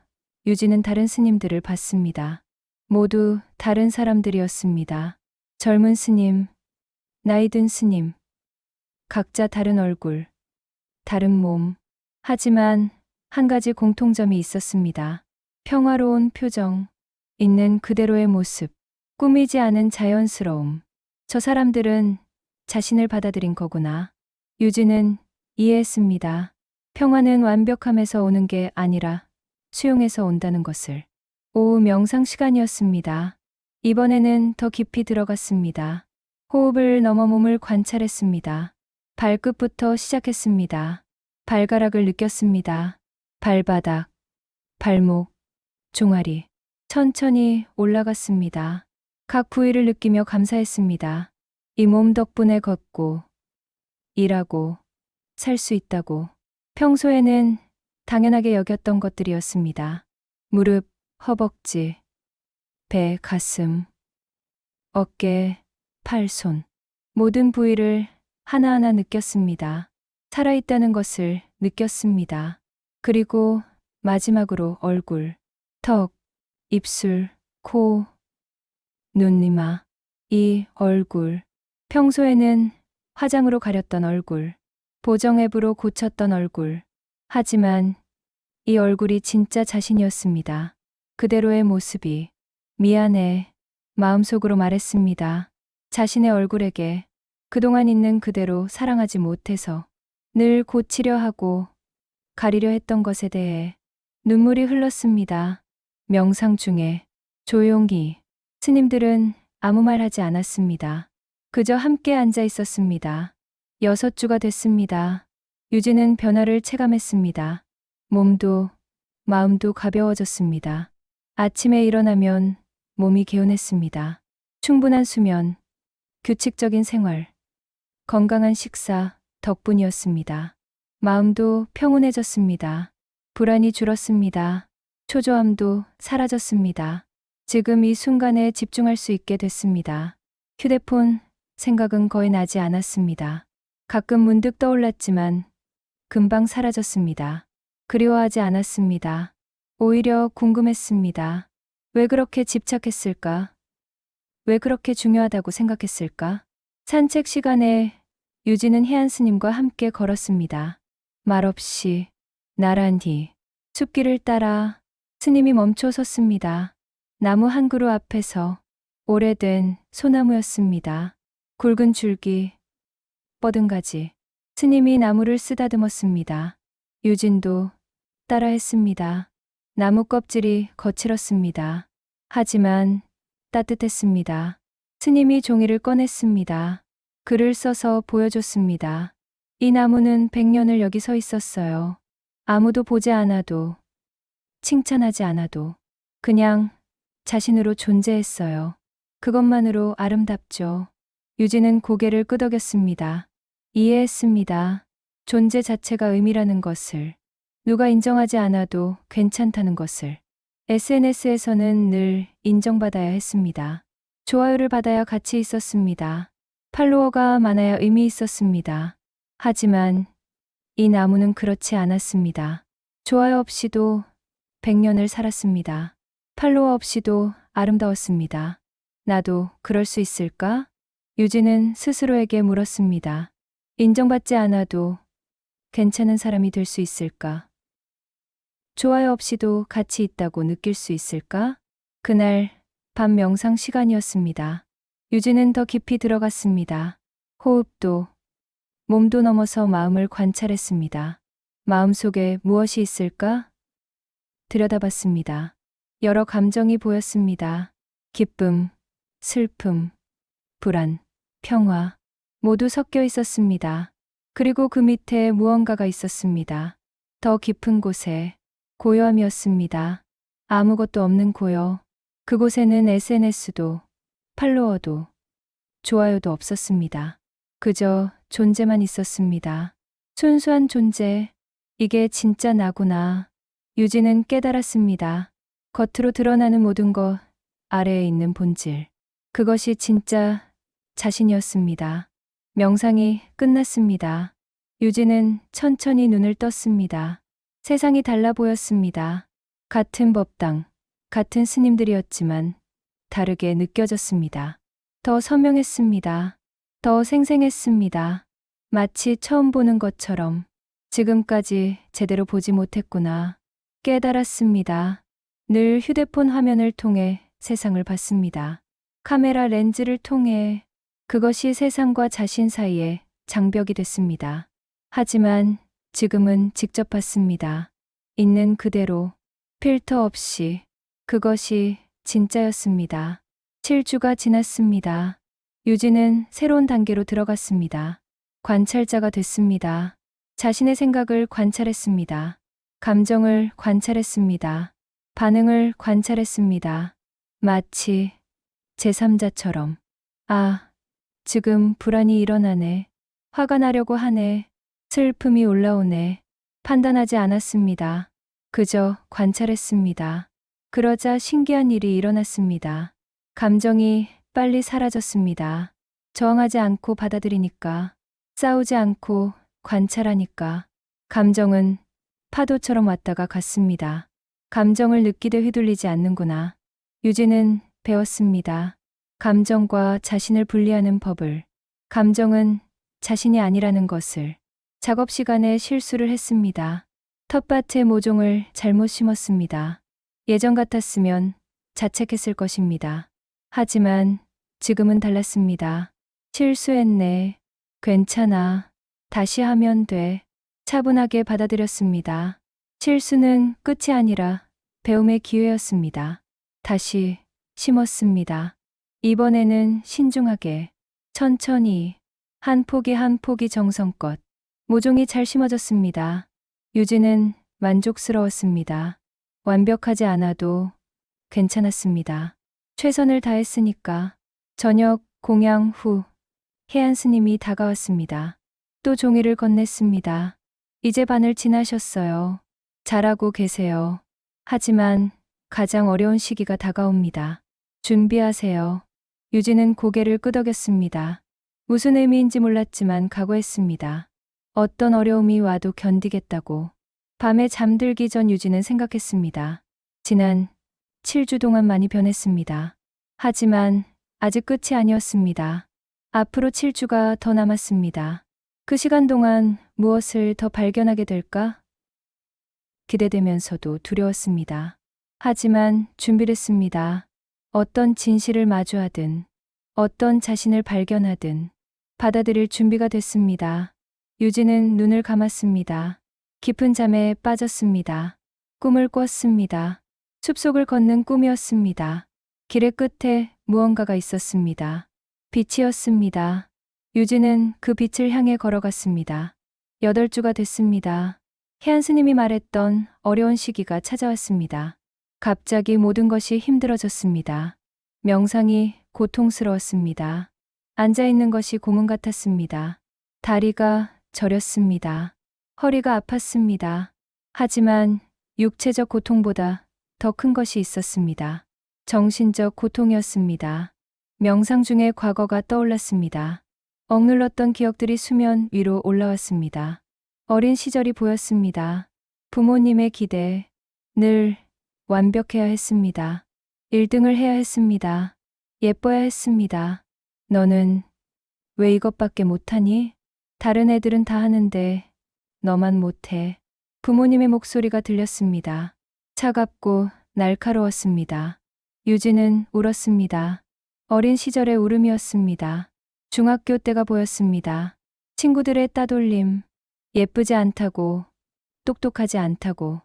Speaker 1: 유진은 다른 스님들을 봤습니다. 모두 다른 사람들이었습니다. 젊은 스님, 나이 든 스님, 각자 다른 얼굴, 다른 몸. 하지만 한 가지 공통점이 있었습니다. 평화로운 표정, 있는 그대로의 모습, 꾸미지 않은 자연스러움. 저 사람들은 자신을 받아들인 거구나. 유진은 이해했습니다. 평화는 완벽함에서 오는 게 아니라 수용해서 온다는 것을. 오후 명상 시간이었습니다. 이번에는 더 깊이 들어갔습니다. 호흡을 넘어 몸을 관찰했습니다. 발끝부터 시작했습니다. 발가락을 느꼈습니다. 발바닥, 발목, 종아리. 천천히 올라갔습니다. 각 부위를 느끼며 감사했습니다. 이 몸 덕분에 걷고, 일하고, 살 수 있다고. 평소에는 당연하게 여겼던 것들이었습니다. 무릎, 허벅지, 배, 가슴, 어깨, 팔, 손. 모든 부위를 하나하나 느꼈습니다. 살아있다는 것을 느꼈습니다. 그리고 마지막으로 얼굴, 턱, 입술, 코, 눈, 이마. 이 얼굴. 평소에는 화장으로 가렸던 얼굴, 보정 앱으로 고쳤던 얼굴. 하지만 이 얼굴이 진짜 자신이었습니다. 그대로의 모습이. 미안해. 마음속으로 말했습니다. 자신의 얼굴에게 그동안 있는 그대로 사랑하지 못해서 늘 고치려 하고 가리려 했던 것에 대해 눈물이 흘렀습니다. 명상 중에 조용히. 스님들은 아무 말 하지 않았습니다. 그저 함께 앉아 있었습니다. 6주가 됐습니다. 유진은 변화를 체감했습니다. 몸도 마음도 가벼워졌습니다. 아침에 일어나면 몸이 개운했습니다. 충분한 수면, 규칙적인 생활, 건강한 식사 덕분이었습니다. 마음도 평온해졌습니다. 불안이 줄었습니다. 초조함도 사라졌습니다. 지금 이 순간에 집중할 수 있게 됐습니다. 휴대폰 생각은 거의 나지 않았습니다. 가끔 문득 떠올랐지만 금방 사라졌습니다. 그리워하지 않았습니다. 오히려 궁금했습니다. 왜 그렇게 집착했을까? 왜 그렇게 중요하다고 생각했을까? 산책 시간에 유진은 해안 스님과 함께 걸었습니다. 말없이, 나란히, 숲길을 따라. 스님이 멈춰 섰습니다. 나무 한 그루 앞에서. 오래된 소나무였습니다. 굵은 줄기, 뻗은 가지. 스님이 나무를 쓰다듬었습니다. 유진도 따라했습니다. 나무 껍질이 거칠었습니다. 하지만 따뜻했습니다. 스님이 종이를 꺼냈습니다. 글을 써서 보여줬습니다. 이 나무는 100년을 여기 서 있었어요. 아무도 보지 않아도, 칭찬하지 않아도, 그냥 자신으로 존재했어요. 그것만으로 아름답죠. 유진은 고개를 끄덕였습니다. 이해했습니다. 존재 자체가 의미라는 것을. 누가 인정하지 않아도 괜찮다는 것을. SNS에서는 늘 인정받아야 했습니다. 좋아요를 받아야 가치 있었습니다. 팔로워가 많아야 의미 있었습니다. 하지만 이 나무는 그렇지 않았습니다. 좋아요 없이도 100년을 살았습니다. 팔로워 없이도 아름다웠습니다. 나도 그럴 수 있을까? 유진은 스스로에게 물었습니다. 인정받지 않아도 괜찮은 사람이 될 수 있을까? 좋아요 없이도 가치 있다고 느낄 수 있을까? 그날 밤 명상 시간이었습니다. 유진은 더 깊이 들어갔습니다. 호흡도, 몸도 넘어서 마음을 관찰했습니다. 마음속에 무엇이 있을까? 들여다봤습니다. 여러 감정이 보였습니다. 기쁨, 슬픔, 불안, 평화, 모두 섞여 있었습니다. 그리고 그 밑에 무언가가 있었습니다. 더 깊은 곳에 고요함이었습니다. 아무것도 없는 고요. 그곳에는 SNS도, 팔로워도, 좋아요도 없었습니다. 그저 존재만 있었습니다. 순수한 존재. 이게 진짜 나구나. 유진은 깨달았습니다. 겉으로 드러나는 모든 것 아래에 있는 본질. 그것이 진짜 자신이었습니다. 명상이 끝났습니다. 유진은 천천히 눈을 떴습니다. 세상이 달라 보였습니다. 같은 법당, 같은 스님들이었지만 다르게 느껴졌습니다. 더 선명했습니다. 더 생생했습니다. 마치 처음 보는 것처럼. 지금까지 제대로 보지 못했구나. 깨달았습니다. 늘 휴대폰 화면을 통해 세상을 봤습니다. 카메라 렌즈를 통해. 그것이 세상과 자신 사이에 장벽이 됐습니다. 하지만 지금은 직접 봤습니다. 있는 그대로, 필터 없이. 그것이 진짜였습니다. 7주가 지났습니다. 유진은 새로운 단계로 들어갔습니다. 관찰자가 됐습니다. 자신의 생각을 관찰했습니다. 감정을 관찰했습니다. 반응을 관찰했습니다. 마치 제3자처럼. 아, 지금 불안이 일어나네. 화가 나려고 하네. 슬픔이 올라오네. 판단하지 않았습니다. 그저 관찰했습니다. 그러자 신기한 일이 일어났습니다. 감정이 빨리 사라졌습니다. 저항하지 않고 받아들이니까. 싸우지 않고 관찰하니까. 감정은 파도처럼 왔다가 갔습니다. 감정을 느끼되 휘둘리지 않는구나. 유진은 배웠습니다. 감정과 자신을 분리하는 법을. 감정은 자신이 아니라는 것을. 작업 시간에 실수를 했습니다. 텃밭에 모종을 잘못 심었습니다. 예전 같았으면 자책했을 것입니다. 하지만 지금은 달랐습니다. 실수했네. 괜찮아. 다시 하면 돼. 차분하게 받아들였습니다. 실수는 끝이 아니라 배움의 기회였습니다. 다시 심었습니다. 이번에는 신중하게, 천천히, 한 포기 한 포기 정성껏. 모종이 잘 심어졌습니다. 유진은 만족스러웠습니다. 완벽하지 않아도 괜찮았습니다. 최선을 다했으니까. 저녁 공양 후 해안 스님이 다가왔습니다. 또 종이를 건넸습니다. 이제 반을 지나셨어요. 잘하고 계세요. 하지만 가장 어려운 시기가 다가옵니다. 준비하세요. 유진은 고개를 끄덕였습니다. 무슨 의미인지 몰랐지만 각오했습니다. 어떤 어려움이 와도 견디겠다고. 밤에 잠들기 전 유진은 생각했습니다. 지난 7주 동안 많이 변했습니다. 하지만 아직 끝이 아니었습니다. 앞으로 7주가 더 남았습니다. 그 시간 동안 무엇을 더 발견하게 될까? 기대되면서도 두려웠습니다. 하지만 준비를 했습니다. 어떤 진실을 마주하든, 어떤 자신을 발견하든 받아들일 준비가 됐습니다. 유진은 눈을 감았습니다. 깊은 잠에 빠졌습니다. 꿈을 꿨습니다. 숲속을 걷는 꿈이었습니다. 길의 끝에 무언가가 있었습니다. 빛이었습니다. 유진은 그 빛을 향해 걸어갔습니다. 8주가 됐습니다. 해안 스님이 말했던 어려운 시기가 찾아왔습니다. 갑자기 모든 것이 힘들어졌습니다. 명상이 고통스러웠습니다. 앉아있는 것이 고문 같았습니다. 다리가 저렸습니다. 허리가 아팠습니다. 하지만 육체적 고통보다 더 큰 것이 있었습니다. 정신적 고통이었습니다. 명상 중에 과거가 떠올랐습니다. 억눌렀던 기억들이 수면 위로 올라왔습니다. 어린 시절이 보였습니다. 부모님의 기대, 늘 완벽해야 했습니다. 1등을 해야 했습니다. 예뻐야 했습니다. 너는 왜 이것밖에 못하니? 다른 애들은 다 하는데 너만 못해. 부모님의 목소리가 들렸습니다. 차갑고 날카로웠습니다. 유진은 울었습니다. 어린 시절의 울음이었습니다. 중학교 때가 보였습니다. 친구들의 따돌림, 예쁘지 않다고, 똑똑하지 않다고,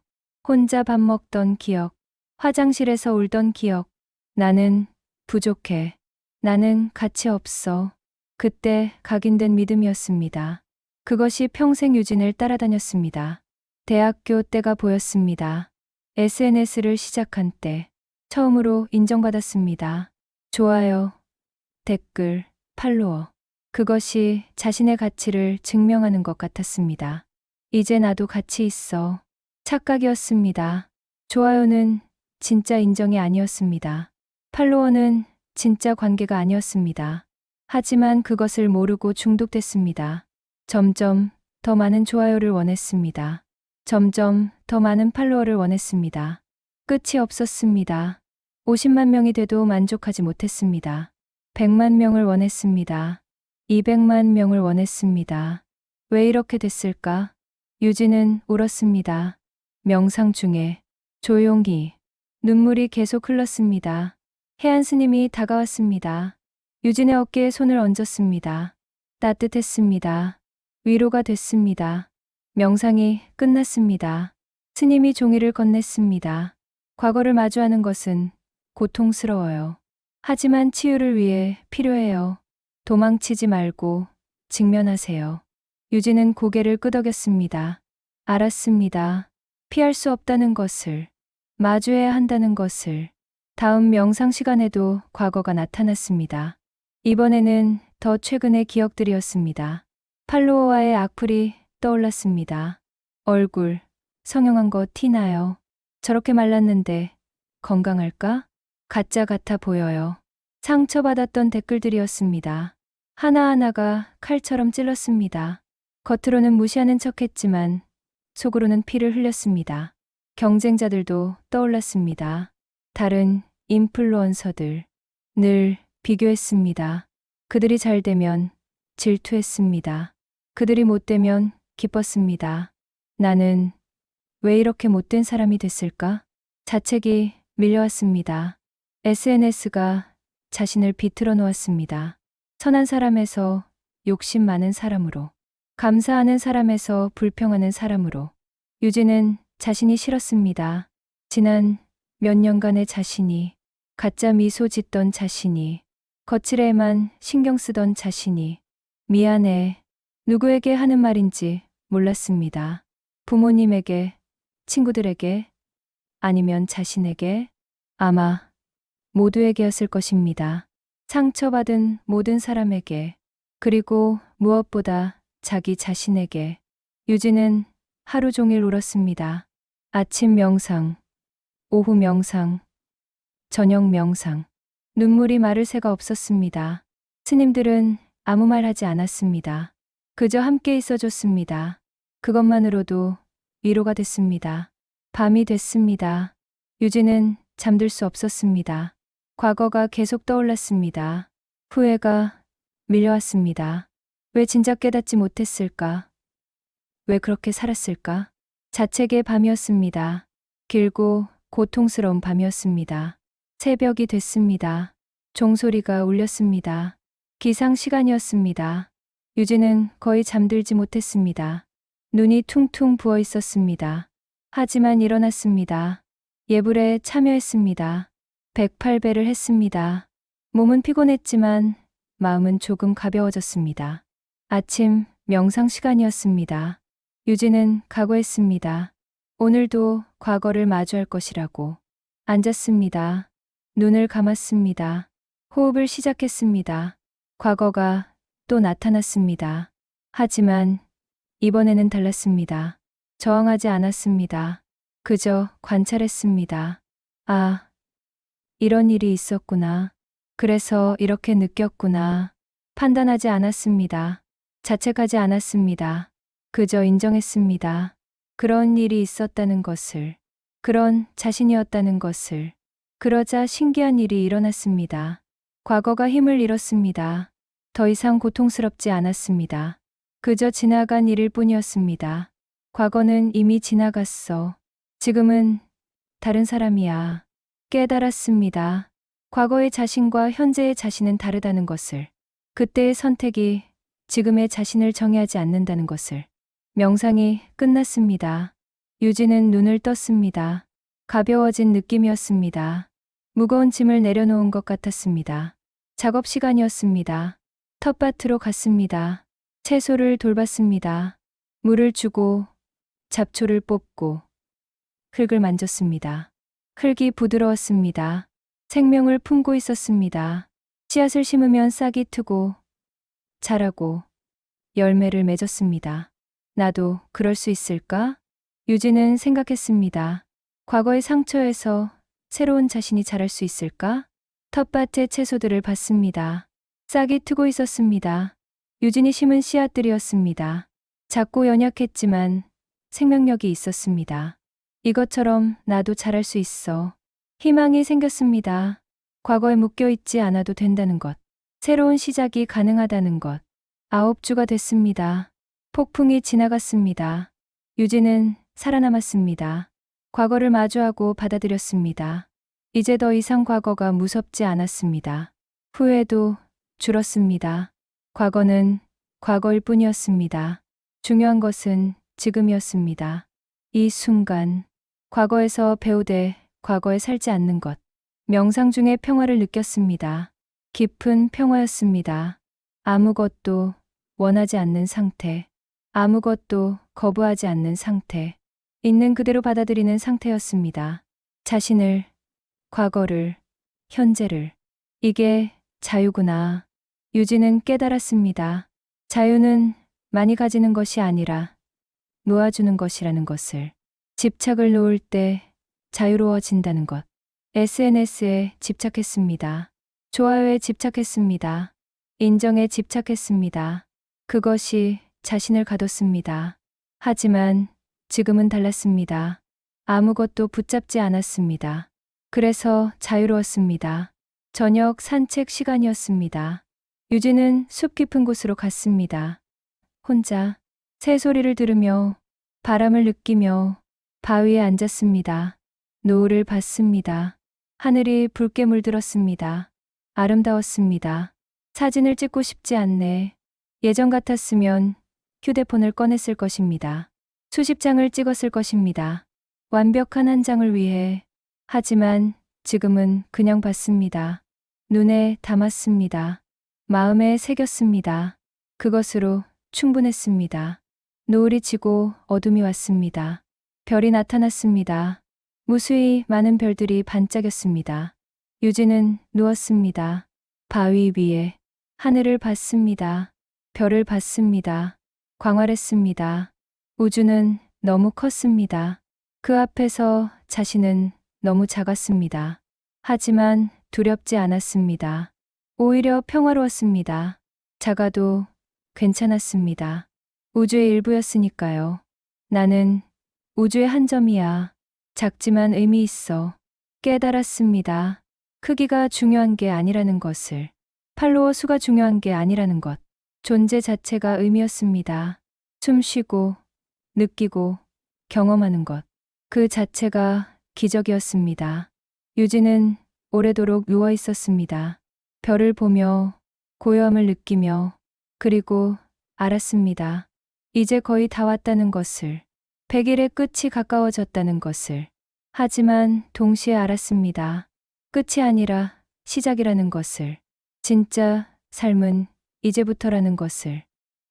Speaker 1: 혼자 밥 먹던 기억, 화장실에서 울던 기억, 나는 부족해. 나는 가치 없어. 그때 각인된 믿음이었습니다. 그것이 평생 유진을 따라다녔습니다. 대학교 때가 보였습니다. SNS를 시작한 때 처음으로 인정받았습니다. 좋아요, 댓글, 팔로워. 그것이 자신의 가치를 증명하는 것 같았습니다. 이제 나도 가치 있어. 착각이었습니다. 좋아요는 진짜 인정이 아니었습니다. 팔로워는 진짜 관계가 아니었습니다. 하지만 그것을 모르고 중독됐습니다. 점점 더 많은 좋아요를 원했습니다. 점점 더 많은 팔로워를 원했습니다. 끝이 없었습니다. 50만 명이 돼도 만족하지 못했습니다. 100만 명을 원했습니다. 200만 명을 원했습니다. 왜 이렇게 됐을까? 유진은 울었습니다. 명상 중에 조용히 눈물이 계속 흘렀습니다. 해안 스님이 다가왔습니다. 유진의 어깨에 손을 얹었습니다. 따뜻했습니다. 위로가 됐습니다. 명상이 끝났습니다. 스님이 종이를 건넸습니다. 과거를 마주하는 것은 고통스러워요. 하지만 치유를 위해 필요해요. 도망치지 말고 직면하세요. 유진은 고개를 끄덕였습니다. 알았습니다. 피할 수 없다는 것을, 마주해야 한다는 것을. 다음 명상 시간에도 과거가 나타났습니다. 이번에는 더 최근의 기억들이었습니다. 팔로워와의 악플이 떠올랐습니다. 얼굴, 성형한 거 티나요. 저렇게 말랐는데 건강할까? 가짜 같아 보여요. 상처받았던 댓글들이었습니다. 하나하나가 칼처럼 찔렀습니다. 겉으로는 무시하는 척했지만 속으로는 피를 흘렸습니다. 경쟁자들도 떠올랐습니다. 다른 인플루언서들. 늘 비교했습니다. 그들이 잘 되면 질투했습니다. 그들이 못 되면 기뻤습니다. 나는 왜 이렇게 못된 사람이 됐을까? 자책이 밀려왔습니다. SNS가 자신을 비틀어 놓았습니다. 선한 사람에서 욕심 많은 사람으로, 감사하는 사람에서 불평하는 사람으로. 유진은 자신이 싫었습니다. 지난 몇 년간의 자신이, 가짜 미소 짓던 자신이, 거칠에만 신경 쓰던 자신이. 미안해. 누구에게 하는 말인지 몰랐습니다. 부모님에게, 친구들에게, 아니면 자신에게, 아마 모두에게였을 것입니다. 상처받은 모든 사람에게, 그리고 무엇보다 자기 자신에게. 유진은 하루 종일 울었습니다. 아침 명상, 오후 명상, 저녁 명상. 눈물이 마를 새가 없었습니다. 스님들은 아무 말 하지 않았습니다. 그저 함께 있어줬습니다. 그것만으로도 위로가 됐습니다. 밤이 됐습니다. 유진은 잠들 수 없었습니다. 과거가 계속 떠올랐습니다. 후회가 밀려왔습니다. 왜 진작 깨닫지 못했을까? 왜 그렇게 살았을까? 자책의 밤이었습니다. 길고 고통스러운 밤이었습니다. 새벽이 됐습니다. 종소리가 울렸습니다. 기상 시간이었습니다. 유진은 거의 잠들지 못했습니다. 눈이 퉁퉁 부어 있었습니다. 하지만 일어났습니다. 예불에 참여했습니다. 108배를 했습니다. 몸은 피곤했지만 마음은 조금 가벼워졌습니다. 아침 명상 시간이었습니다. 유진은 각오했습니다. 오늘도 과거를 마주할 것이라고. 앉았습니다. 눈을 감았습니다. 호흡을 시작했습니다. 과거가 또 나타났습니다. 하지만 이번에는 달랐습니다. 저항하지 않았습니다. 그저 관찰했습니다. 아, 이런 일이 있었구나. 그래서 이렇게 느꼈구나. 판단하지 않았습니다. 자책하지 않았습니다. 그저 인정했습니다. 그런 일이 있었다는 것을, 그런 자신이었다는 것을. 그러자 신기한 일이 일어났습니다. 과거가 힘을 잃었습니다. 더 이상 고통스럽지 않았습니다. 그저 지나간 일일 뿐이었습니다. 과거는 이미 지나갔어. 지금은 다른 사람이야. 깨달았습니다. 과거의 자신과 현재의 자신은 다르다는 것을. 그때의 선택이 지금의 자신을 정의하지 않는다는 것을. 명상이 끝났습니다. 유진은 눈을 떴습니다. 가벼워진 느낌이었습니다. 무거운 짐을 내려놓은 것 같았습니다. 작업 시간이었습니다. 텃밭으로 갔습니다. 채소를 돌봤습니다. 물을 주고 잡초를 뽑고 흙을 만졌습니다. 흙이 부드러웠습니다. 생명을 품고 있었습니다. 씨앗을 심으면 싹이 트고 자라고 열매를 맺었습니다. 나도 그럴 수 있을까? 유진은 생각했습니다. 과거의 상처에서 새로운 자신이 자랄 수 있을까? 텃밭의 채소들을 봤습니다. 싹이 트고 있었습니다. 유진이 심은 씨앗들이었습니다. 작고 연약했지만 생명력이 있었습니다. 이것처럼 나도 자랄 수 있어. 희망이 생겼습니다. 과거에 묶여있지 않아도 된다는 것. 새로운 시작이 가능하다는 것. 9주가 됐습니다. 폭풍이 지나갔습니다. 유진은 살아남았습니다. 과거를 마주하고 받아들였습니다. 이제 더 이상 과거가 무섭지 않았습니다. 후회도 줄었습니다. 과거는 과거일 뿐이었습니다. 중요한 것은 지금이었습니다. 이 순간, 과거에서 배우되 과거에 살지 않는 것. 명상 중에 평화를 느꼈습니다. 깊은 평화였습니다. 아무것도 원하지 않는 상태. 아무것도 거부하지 않는 상태. 있는 그대로 받아들이는 상태였습니다. 자신을, 과거를, 현재를. 이게 자유구나. 유진은 깨달았습니다. 자유는 많이 가지는 것이 아니라 놓아주는 것이라는 것을. 집착을 놓을 때 자유로워진다는 것. SNS에 집착했습니다. 좋아요에 집착했습니다. 인정에 집착했습니다. 그것이 자신을 가뒀습니다. 하지만 지금은 달랐습니다. 아무것도 붙잡지 않았습니다. 그래서 자유로웠습니다. 저녁 산책 시간이었습니다. 유진은 숲 깊은 곳으로 갔습니다. 혼자 새소리를 들으며 바람을 느끼며 바위에 앉았습니다. 노을을 봤습니다. 하늘이 붉게 물들었습니다. 아름다웠습니다. 사진을 찍고 싶지 않네. 예전 같았으면 휴대폰을 꺼냈을 것입니다. 수십 장을 찍었을 것입니다. 완벽한 한 장을 위해. 하지만 지금은 그냥 봤습니다. 눈에 담았습니다. 마음에 새겼습니다. 그것으로 충분했습니다. 노을이 지고 어둠이 왔습니다. 별이 나타났습니다. 무수히 많은 별들이 반짝였습니다. 유진은 누웠습니다. 바위 위에 하늘을 봤습니다. 별을 봤습니다. 광활했습니다. 우주는 너무 컸습니다. 그 앞에서 자신은 너무 작았습니다. 하지만 두렵지 않았습니다. 오히려 평화로웠습니다. 작아도 괜찮았습니다. 우주의 일부였으니까요. 나는 우주의 한 점이야. 작지만 의미 있어. 깨달았습니다. 크기가 중요한 게 아니라는 것을. 팔로워 수가 중요한 게 아니라는 것. 존재 자체가 의미였습니다. 숨 쉬고, 느끼고, 경험하는 것. 그 자체가 기적이었습니다. 유진은 오래도록 누워 있었습니다. 별을 보며 고요함을 느끼며 그리고 알았습니다. 이제 거의 다 왔다는 것을. 100일의 끝이 가까워졌다는 것을. 하지만 동시에 알았습니다. 끝이 아니라 시작이라는 것을. 진짜 삶은 이제부터라는 것을.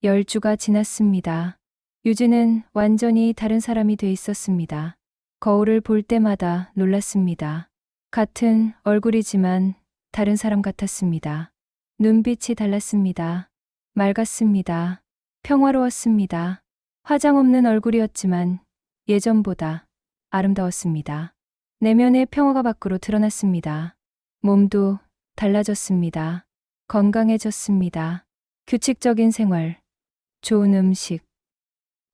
Speaker 1: 10주가 지났습니다. 유진은 완전히 다른 사람이 돼 있었습니다. 거울을 볼 때마다 놀랐습니다. 같은 얼굴이지만 다른 사람 같았습니다. 눈빛이 달랐습니다. 맑았습니다. 평화로웠습니다. 화장 없는 얼굴이었지만 예전보다 아름다웠습니다. 내면의 평화가 밖으로 드러났습니다. 몸도 달라졌습니다. 건강해졌습니다. 규칙적인 생활, 좋은 음식,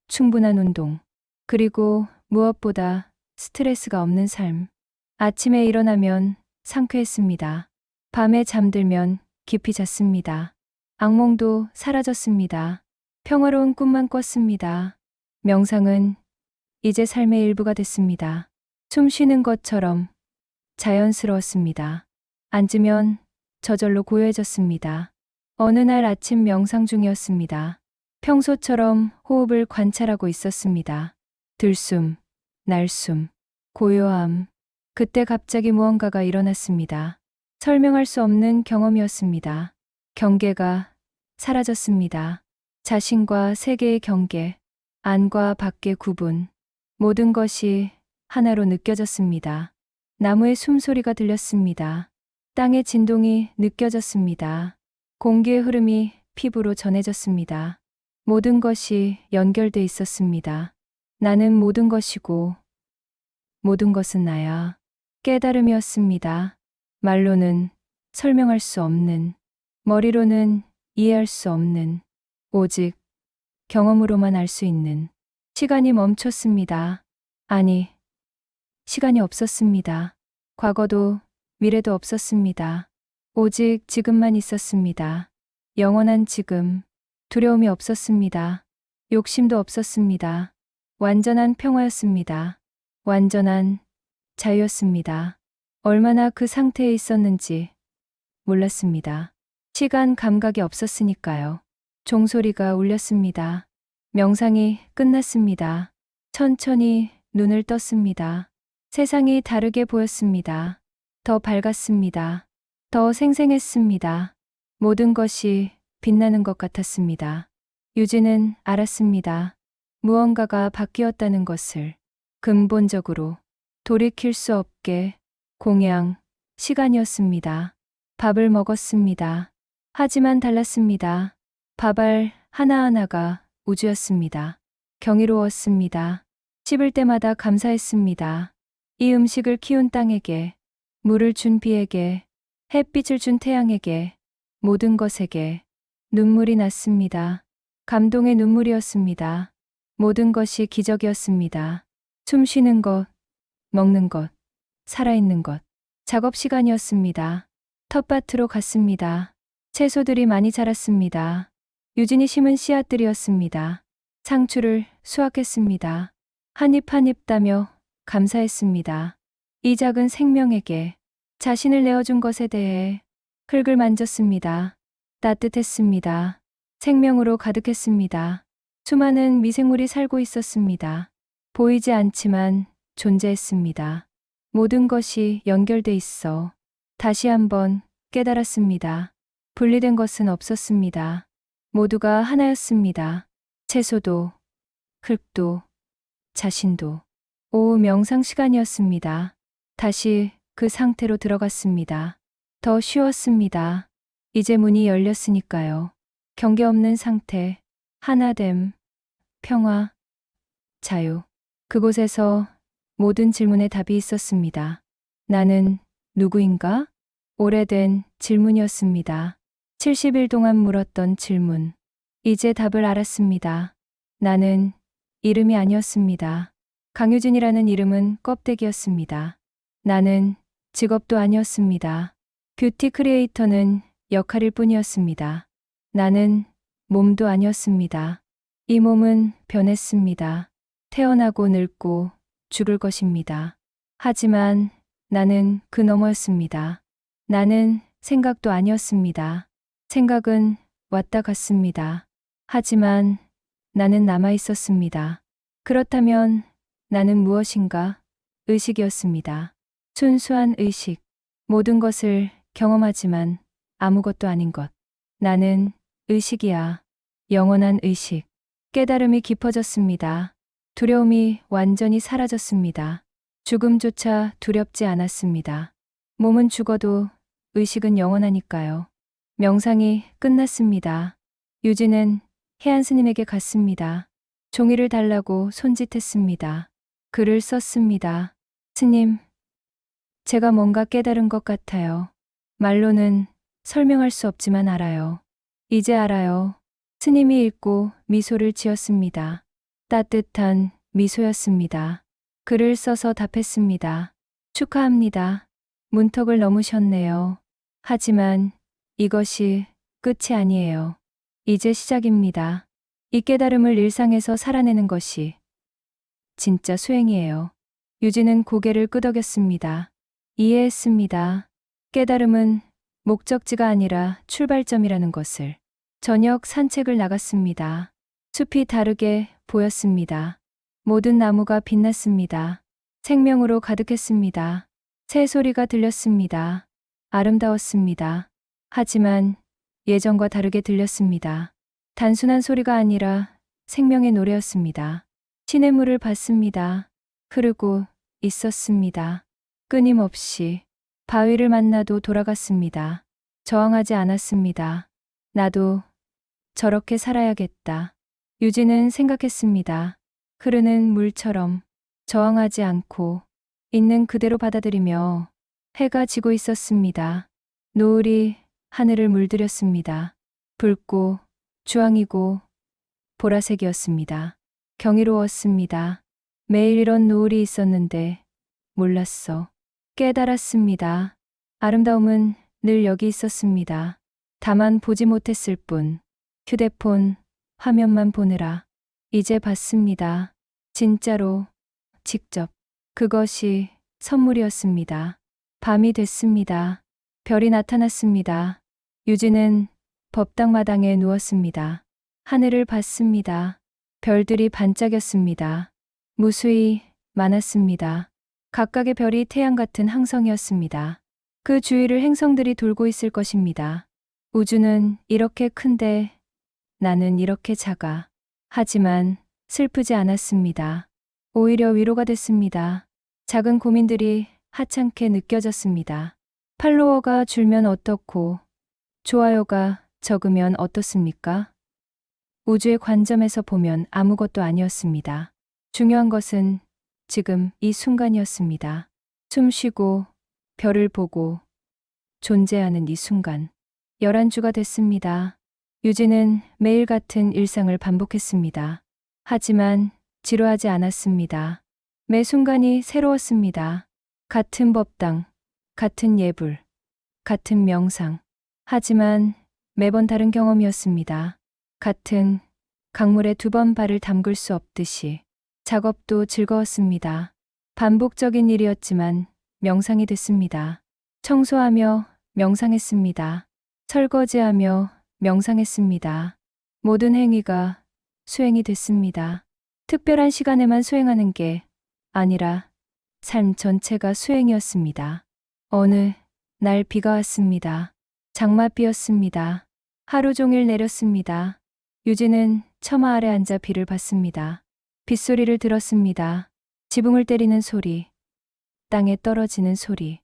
Speaker 1: 충분한 운동, 그리고 무엇보다 스트레스가 없는 삶. 아침에 일어나면 상쾌했습니다. 밤에 잠들면 깊이 잤습니다. 악몽도 사라졌습니다. 평화로운 꿈만 꿨습니다. 명상은 이제 삶의 일부가 됐습니다. 숨 쉬는 것처럼 자연스러웠습니다. 앉으면 저절로 고요해졌습니다. 어느 날 아침 명상 중이었습니다. 평소처럼 호흡을 관찰하고 있었습니다. 들숨, 날숨, 고요함. 그때 갑자기 무언가가 일어났습니다. 설명할 수 없는 경험이었습니다. 경계가 사라졌습니다. 자신과 세계의 경계, 안과 밖의 구분, 모든 것이 하나로 느껴졌습니다. 나무의 숨소리가 들렸습니다. 땅의 진동이 느껴졌습니다. 공기의 흐름이 피부로 전해졌습니다. 모든 것이 연결돼 있었습니다. 나는 모든 것이고 모든 것은 나야. 깨달음이었습니다. 말로는 설명할 수 없는, 머리로는 이해할 수 없는, 오직 경험으로만 알 수 있는. 시간이 멈췄습니다. 아니, 시간이 없었습니다. 과거도 미래도 없었습니다. 오직 지금만 있었습니다. 영원한 지금. 두려움이 없었습니다. 욕심도 없었습니다. 완전한 평화였습니다. 완전한 자유였습니다. 얼마나 그 상태에 있었는지 몰랐습니다. 시간 감각이 없었으니까요. 종소리가 울렸습니다. 명상이 끝났습니다. 천천히 눈을 떴습니다. 세상이 다르게 보였습니다. 더 밝았습니다. 더 생생했습니다. 모든 것이 빛나는 것 같았습니다. 유진은 알았습니다. 무언가가 바뀌었다는 것을. 근본적으로 돌이킬 수 없게. 공양, 시간이었습니다. 밥을 먹었습니다. 하지만 달랐습니다. 밥알 하나하나가 우주였습니다. 경이로웠습니다. 씹을 때마다 감사했습니다. 이 음식을 키운 땅에게, 물을 준 비에게, 햇빛을 준 태양에게, 모든 것에게 눈물이 났습니다. 감동의 눈물이었습니다. 모든 것이 기적이었습니다. 숨 쉬는 것, 먹는 것, 살아있는 것. 작업 시간이었습니다. 텃밭으로 갔습니다. 채소들이 많이 자랐습니다. 유진이 심은 씨앗들이었습니다. 상추를 수확했습니다. 한 입 한 입 따며 감사했습니다. 이 작은 생명에게 자신을 내어준 것에 대해 흙을 만졌습니다. 따뜻했습니다. 생명으로 가득했습니다. 수많은 미생물이 살고 있었습니다. 보이지 않지만 존재했습니다. 모든 것이 연결돼 있어 다시 한번 깨달았습니다. 분리된 것은 없었습니다. 모두가 하나였습니다. 채소도, 흙도, 자신도. 오후 명상 시간이었습니다. 다시 그 상태로 들어갔습니다. 더 쉬웠습니다. 이제 문이 열렸으니까요. 경계 없는 상태, 하나됨, 평화, 자유. 그곳에서 모든 질문에 답이 있었습니다. 나는 누구인가? 오래된 질문이었습니다. 70일 동안 물었던 질문. 이제 답을 알았습니다. 나는 이름이 아니었습니다. 강유진이라는 이름은 껍데기였습니다. 나는 직업도 아니었습니다. 뷰티 크리에이터는 역할일 뿐이었습니다. 나는 몸도 아니었습니다. 이 몸은 변했습니다. 태어나고 늙고 죽을 것입니다. 하지만 나는 그 너머였습니다. 나는 생각도 아니었습니다. 생각은 왔다 갔습니다. 하지만 나는 남아 있었습니다. 그렇다면 나는 무엇인가? 의식이었습니다. 순수한 의식. 모든 것을 경험하지만 아무것도 아닌 것. 나는 의식이야. 영원한 의식. 깨달음이 깊어졌습니다. 두려움이 완전히 사라졌습니다. 죽음조차 두렵지 않았습니다. 몸은 죽어도 의식은 영원하니까요. 명상이 끝났습니다. 유진은 해안 스님에게 갔습니다. 종이를 달라고 손짓했습니다. 글을 썼습니다. 스님, 제가 뭔가 깨달은 것 같아요. 말로는 설명할 수 없지만 알아요. 이제 알아요. 스님이 읽고 미소를 지었습니다. 따뜻한 미소였습니다. 글을 써서 답했습니다. 축하합니다. 문턱을 넘으셨네요. 하지만 이것이 끝이 아니에요. 이제 시작입니다. 이 깨달음을 일상에서 살아내는 것이 진짜 수행이에요. 유진은 고개를 끄덕였습니다. 이해했습니다. 깨달음은 목적지가 아니라 출발점이라는 것을. 저녁 산책을 나갔습니다. 숲이 다르게 보였습니다. 모든 나무가 빛났습니다. 생명으로 가득했습니다. 새 소리가 들렸습니다. 아름다웠습니다. 하지만 예전과 다르게 들렸습니다. 단순한 소리가 아니라 생명의 노래였습니다. 시냇물을 봤습니다. 흐르고 있었습니다. 끊임없이 바위를 만나도 돌아갔습니다. 저항하지 않았습니다. 나도 저렇게 살아야겠다. 유진은 생각했습니다. 흐르는 물처럼 저항하지 않고 있는 그대로 받아들이며 해가 지고 있었습니다. 노을이 하늘을 물들였습니다. 붉고 주황이고 보라색이었습니다. 경이로웠습니다. 매일 이런 노을이 있었는데 몰랐어. 깨달았습니다. 아름다움은 늘 여기 있었습니다. 다만 보지 못했을 뿐. 휴대폰 화면만 보느라. 이제 봤습니다. 진짜로, 직접. 그것이 선물이었습니다. 밤이 됐습니다. 별이 나타났습니다. 유진은 법당마당에 누웠습니다. 하늘을 봤습니다. 별들이 반짝였습니다. 무수히 많았습니다. 각각의 별이 태양 같은 항성이었습니다. 그 주위를 행성들이 돌고 있을 것입니다. 우주는 이렇게 큰데 나는 이렇게 작아. 하지만 슬프지 않았습니다. 오히려 위로가 됐습니다. 작은 고민들이 하찮게 느껴졌습니다. 팔로워가 줄면 어떻고 좋아요가 적으면 어떻습니까? 우주의 관점에서 보면 아무것도 아니었습니다. 중요한 것은 지금 이 순간이었습니다. 숨 쉬고 별을 보고 존재하는 이 순간. 11주가 됐습니다. 유진은 매일 같은 일상을 반복했습니다. 하지만 지루하지 않았습니다. 매 순간이 새로웠습니다. 같은 법당, 같은 예불, 같은 명상. 하지만 매번 다른 경험이었습니다. 같은 강물에 2번 발을 담글 수 없듯이. 작업도 즐거웠습니다. 반복적인 일이었지만 명상이 됐습니다. 청소하며 명상했습니다. 설거지하며 명상했습니다. 모든 행위가 수행이 됐습니다. 특별한 시간에만 수행하는 게 아니라 삶 전체가 수행이었습니다. 어느 날 비가 왔습니다. 장맛비였습니다. 하루 종일 내렸습니다. 유진은 처마 아래 앉아 비를 봤습니다. 빗소리를 들었습니다. 지붕을 때리는 소리, 땅에 떨어지는 소리,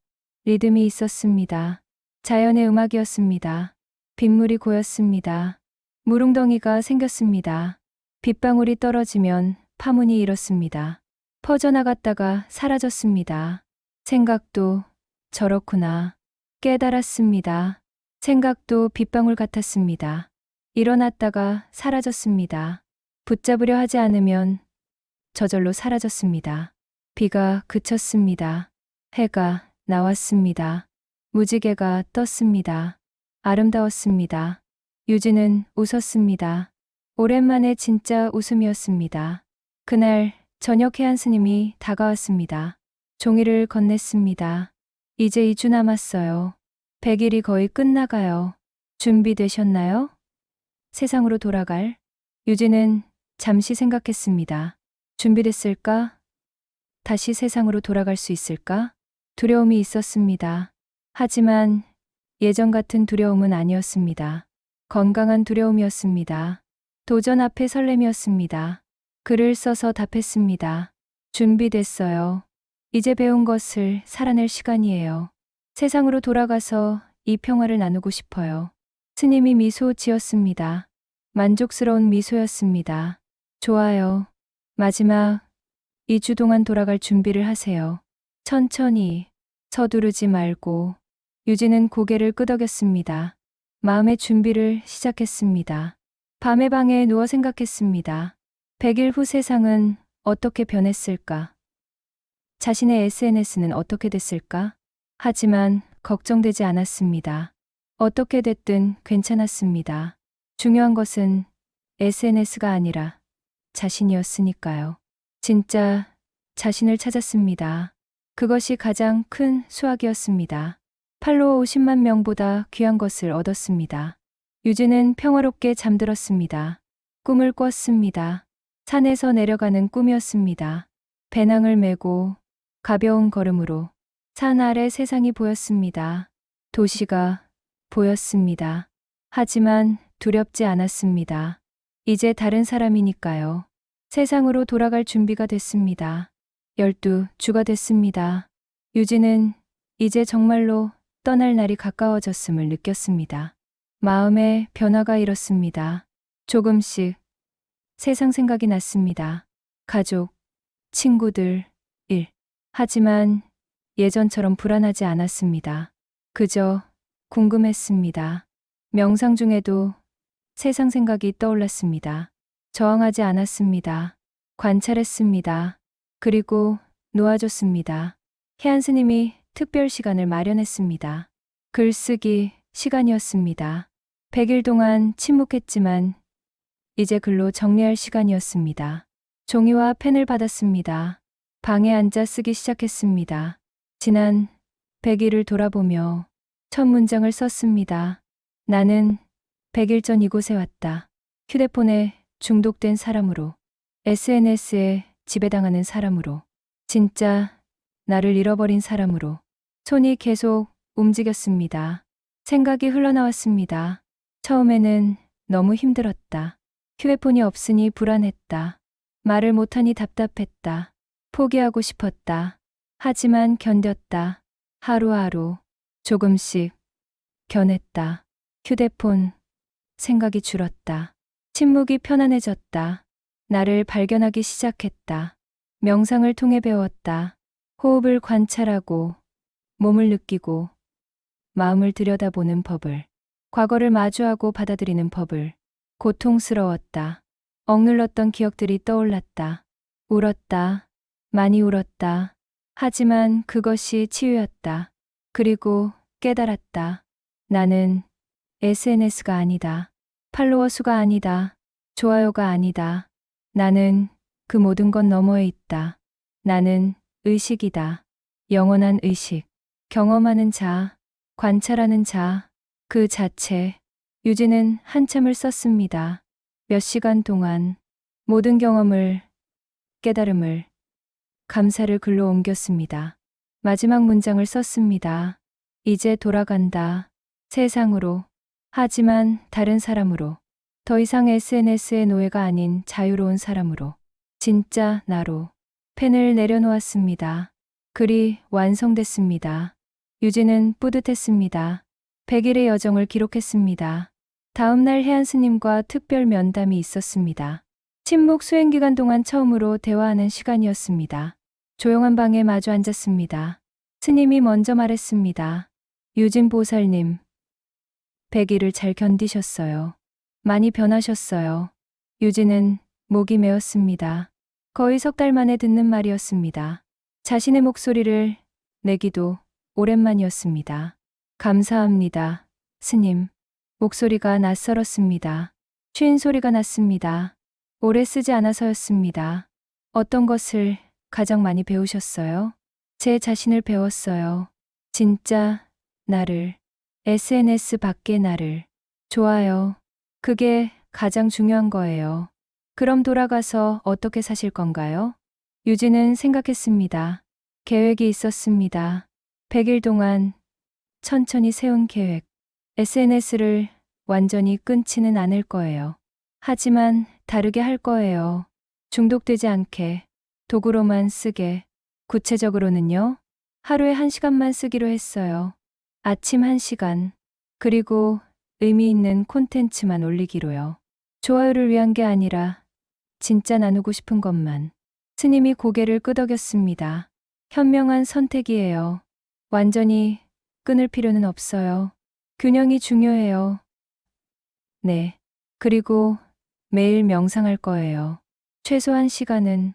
Speaker 1: 리듬이 있었습니다. 자연의 음악이었습니다. 빗물이 고였습니다. 물웅덩이가 생겼습니다. 빗방울이 떨어지면 파문이 일었습니다. 퍼져나갔다가 사라졌습니다. 생각도 저렇구나. 깨달았습니다. 생각도 빗방울 같았습니다. 일어났다가 사라졌습니다. 붙잡으려 하지 않으면 저절로 사라졌습니다. 비가 그쳤습니다. 해가 나왔습니다. 무지개가 떴습니다. 아름다웠습니다. 유진은 웃었습니다. 오랜만에 진짜 웃음이었습니다. 그날 저녁 해안 스님이 다가왔습니다. 종이를 건넸습니다. 이제 2주 남았어요. 100일이 거의 끝나가요. 준비되셨나요? 세상으로 돌아갈? 유진은 잠시 생각했습니다. 준비됐을까? 다시 세상으로 돌아갈 수 있을까? 두려움이 있었습니다. 하지만 예전 같은 두려움은 아니었습니다. 건강한 두려움이었습니다. 도전 앞에 설렘이었습니다. 글을 써서 답했습니다. 준비됐어요. 이제 배운 것을 살아낼 시간이에요. 세상으로 돌아가서 이 평화를 나누고 싶어요. 스님이 미소 지었습니다. 만족스러운 미소였습니다. 좋아요. 마지막 2주 동안 돌아갈 준비를 하세요. 천천히, 서두르지 말고. 유진은 고개를 끄덕였습니다. 마음의 준비를 시작했습니다. 밤에 방에 누워 생각했습니다. 100일 후 세상은 어떻게 변했을까? 자신의 SNS는 어떻게 됐을까? 하지만 걱정되지 않았습니다. 어떻게 됐든 괜찮았습니다. 중요한 것은 SNS가 아니라 자신이었으니까요. 진짜 자신을 찾았습니다. 그것이 가장 큰 수확이었습니다. 팔로워 50만 명보다 귀한 것을 얻었습니다. 유진은 평화롭게 잠들었습니다. 꿈을 꿨습니다. 산에서 내려가는 꿈이었습니다. 배낭을 메고 가벼운 걸음으로 산 아래 세상이 보였습니다. 도시가 보였습니다. 하지만 두렵지 않았습니다. 이제 다른 사람이니까요. 세상으로 돌아갈 준비가 됐습니다. 12주가 됐습니다. 유진은 이제 정말로 떠날 날이 가까워졌음을 느꼈습니다. 마음의 변화가 일었습니다. 조금씩 세상 생각이 났습니다. 가족, 친구들, 일. 하지만 예전처럼 불안하지 않았습니다. 그저 궁금했습니다. 명상 중에도 세상 생각이 떠올랐습니다. 저항하지 않았습니다. 관찰했습니다. 그리고 놓아줬습니다. 혜안 스님이 특별 시간을 마련했습니다. 글쓰기 시간이었습니다. 100일 동안 침묵했지만 이제 글로 정리할 시간이었습니다. 종이와 펜을 받았습니다. 방에 앉아 쓰기 시작했습니다. 지난 100일을 돌아보며 첫 문장을 썼습니다. 나는 100일 전 이곳에 왔다. 휴대폰에 중독된 사람으로, SNS에 지배당하는 사람으로, 진짜 나를 잃어버린 사람으로. 손이 계속 움직였습니다. 생각이 흘러나왔습니다. 처음에는 너무 힘들었다. 휴대폰이 없으니 불안했다. 말을 못하니 답답했다. 포기하고 싶었다. 하지만 견뎠다. 하루하루 조금씩 견했다. 휴대폰 생각이 줄었다. 침묵이 편안해졌다. 나를 발견하기 시작했다. 명상을 통해 배웠다. 호흡을 관찰하고 몸을 느끼고 마음을 들여다보는 법을, 과거를 마주하고 받아들이는 법을. 고통스러웠다. 억눌렀던 기억들이 떠올랐다. 울었다. 많이 울었다. 하지만 그것이 치유였다. 그리고 깨달았다. 나는 SNS가 아니다. 팔로워 수가 아니다. 좋아요가 아니다. 나는 그 모든 것 너머에 있다. 나는 의식이다. 영원한 의식. 경험하는 자, 관찰하는 자, 그 자체. 유진은 한참을 썼습니다. 몇 시간 동안 모든 경험을, 깨달음을, 감사를 글로 옮겼습니다. 마지막 문장을 썼습니다. 이제 돌아간다. 세상으로. 하지만 다른 사람으로. 더 이상 SNS의 노예가 아닌 자유로운 사람으로. 진짜 나로. 펜을 내려놓았습니다. 글이 완성됐습니다. 유진은 뿌듯했습니다. 100일의 여정을 기록했습니다. 다음 날 혜안 스님과 특별 면담이 있었습니다. 침묵 수행 기간 동안 처음으로 대화하는 시간이었습니다. 조용한 방에 마주 앉았습니다. 스님이 먼저 말했습니다. 유진 보살님, 100일을 잘 견디셨어요. 많이 변하셨어요. 유진은 목이 메었습니다. 거의 석 달 만에 듣는 말이었습니다. 자신의 목소리를 내기도 오랜만이었습니다. 감사합니다, 스님. 목소리가 낯설었습니다. 쉰 소리가 났습니다. 오래 쓰지 않아서였습니다. 어떤 것을 가장 많이 배우셨어요? 제 자신을 배웠어요. 진짜 나를, SNS 밖의 나를. 좋아요. 그게 가장 중요한 거예요. 그럼 돌아가서 어떻게 사실 건가요? 유진은 생각했습니다. 계획이 있었습니다. 100일 동안 천천히 세운 계획. SNS를 완전히 끊지는 않을 거예요. 하지만 다르게 할 거예요. 중독되지 않게, 도구로만 쓰게. 구체적으로는요, 하루에 1시간만 쓰기로 했어요. 아침 1시간. 그리고 의미 있는 콘텐츠만 올리기로요. 좋아요를 위한 게 아니라 진짜 나누고 싶은 것만. 스님이 고개를 끄덕였습니다. 현명한 선택이에요. 완전히 끊을 필요는 없어요. 균형이 중요해요. 네. 그리고 매일 명상할 거예요. 최소한 시간은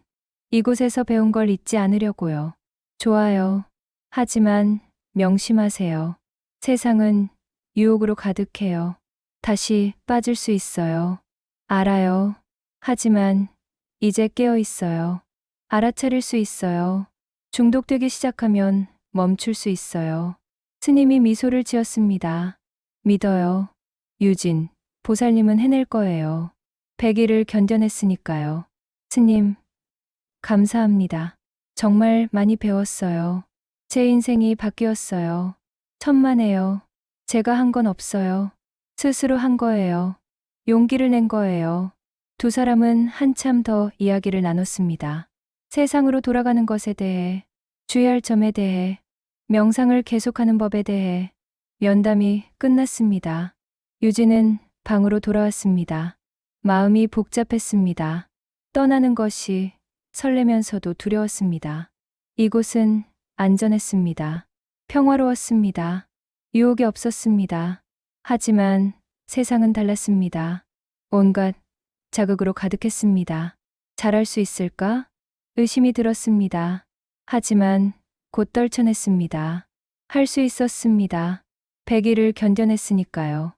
Speaker 1: 이곳에서 배운 걸 잊지 않으려고요. 좋아요. 하지만 명심하세요. 세상은 유혹으로 가득해요. 다시 빠질 수 있어요. 알아요. 하지만 이제 깨어 있어요. 알아차릴 수 있어요. 중독되기 시작하면 멈출 수 있어요. 스님이 미소를 지었습니다. 믿어요. 유진, 보살님은 해낼 거예요. 100일을 견뎌냈으니까요. 스님, 감사합니다. 정말 많이 배웠어요. 제 인생이 바뀌었어요. 천만에요. 제가 한 건 없어요. 스스로 한 거예요. 용기를 낸 거예요. 두 사람은 한참 더 이야기를 나눴습니다. 세상으로 돌아가는 것에 대해, 주의할 점에 대해, 명상을 계속하는 법에 대해 면담이 끝났습니다. 유진은 방으로 돌아왔습니다. 마음이 복잡했습니다. 떠나는 것이 설레면서도 두려웠습니다. 이곳은 안전했습니다. 평화로웠습니다. 유혹이 없었습니다. 하지만 세상은 달랐습니다. 온갖 자극으로 가득했습니다. 잘할 수 있을까? 의심이 들었습니다. 하지만 곧 떨쳐냈습니다. 할 수 있었습니다. 100일을 견뎌냈으니까요.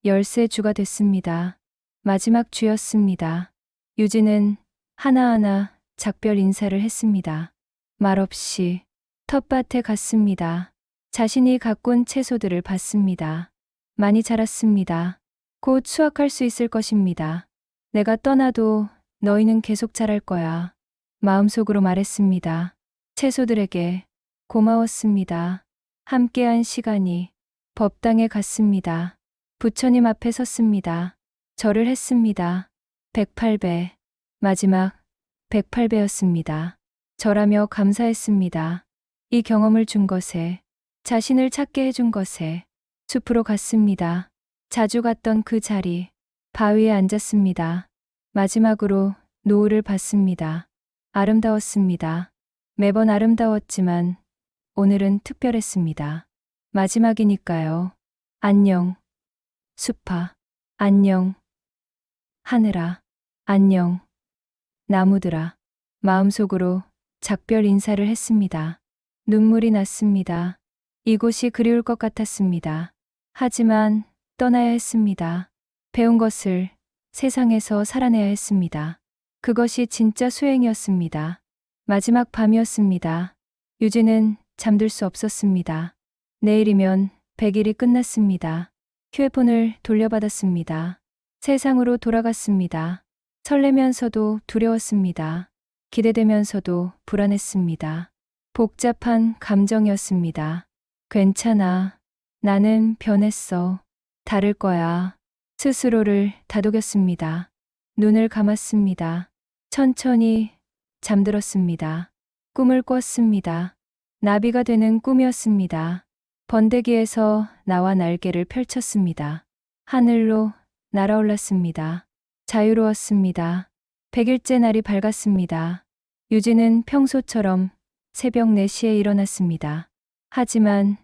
Speaker 1: 열쇠 주가 됐습니다. 마지막 주였습니다. 유진은 하나하나 작별 인사를 했습니다. 말없이 텃밭에 갔습니다. 자신이 가꾼 채소들을 봤습니다. 많이 자랐습니다. 곧 수확할 수 있을 것입니다. 내가 떠나도 너희는 계속 자랄 거야. 마음속으로 말했습니다. 채소들에게 고마웠습니다. 함께한 시간이 법당에 갔습니다. 부처님 앞에 섰습니다. 절을 했습니다. 108배, 마지막 108배였습니다. 절하며 감사했습니다. 이 경험을 준 것에, 자신을 찾게 해준 것에, 숲으로 갔습니다. 자주 갔던 그 자리, 바위에 앉았습니다. 마지막으로 노을을 봤습니다. 아름다웠습니다. 매번 아름다웠지만 오늘은 특별했습니다. 마지막이니까요. 안녕, 숲아. 안녕, 하늘아. 안녕, 나무들아. 마음속으로 작별 인사를 했습니다. 눈물이 났습니다. 이곳이 그리울 것 같았습니다. 하지만 떠나야 했습니다. 배운 것을 세상에서 살아내야 했습니다. 그것이 진짜 수행이었습니다. 마지막 밤이었습니다. 유진은 잠들 수 없었습니다. 내일이면 100일이 끝났습니다. 휴대폰을 돌려받았습니다. 세상으로 돌아갔습니다. 설레면서도 두려웠습니다. 기대되면서도 불안했습니다. 복잡한 감정이었습니다. 괜찮아. 나는 변했어. 다를 거야. 스스로를 다독였습니다. 눈을 감았습니다. 천천히 잠들었습니다. 꿈을 꿨습니다. 나비가 되는 꿈이었습니다. 번데기에서 나와 날개를 펼쳤습니다. 하늘로 날아올랐습니다. 자유로웠습니다. 100일째 날이 밝았습니다. 유진은 평소처럼 새벽 4시에 일어났습니다. 하지만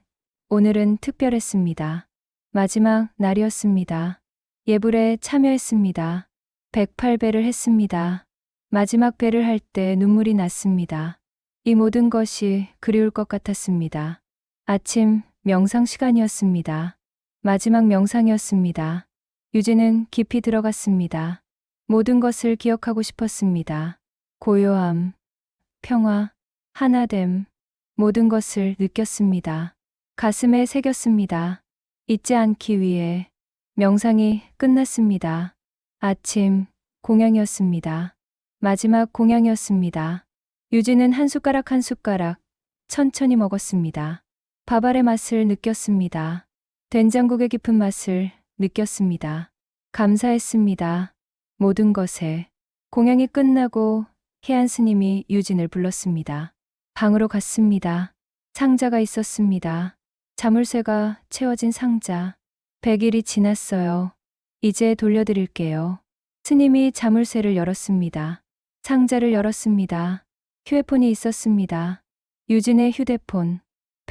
Speaker 1: 오늘은 특별했습니다. 마지막 날이었습니다. 예불에 참여했습니다. 108배를 했습니다. 마지막 배를 할 때 눈물이 났습니다. 이 모든 것이 그리울 것 같았습니다. 아침 명상 시간이었습니다. 마지막 명상이었습니다. 유진은 깊이 들어갔습니다. 모든 것을 기억하고 싶었습니다. 고요함, 평화, 하나됨, 모든 것을 느꼈습니다. 가슴에 새겼습니다. 잊지 않기 위해 명상이 끝났습니다. 아침 공양이었습니다. 마지막 공양이었습니다. 유진은 한 숟가락 한 숟가락 천천히 먹었습니다. 밥알의 맛을 느꼈습니다. 된장국의 깊은 맛을 느꼈습니다. 감사했습니다. 모든 것에. 공양이 끝나고 해안 스님이 유진을 불렀습니다. 방으로 갔습니다. 상자가 있었습니다. 자물쇠가 채워진 상자. 100일이 지났어요. 이제 돌려드릴게요. 스님이 자물쇠를 열었습니다. 상자를 열었습니다. 휴대폰이 있었습니다. 유진의 휴대폰.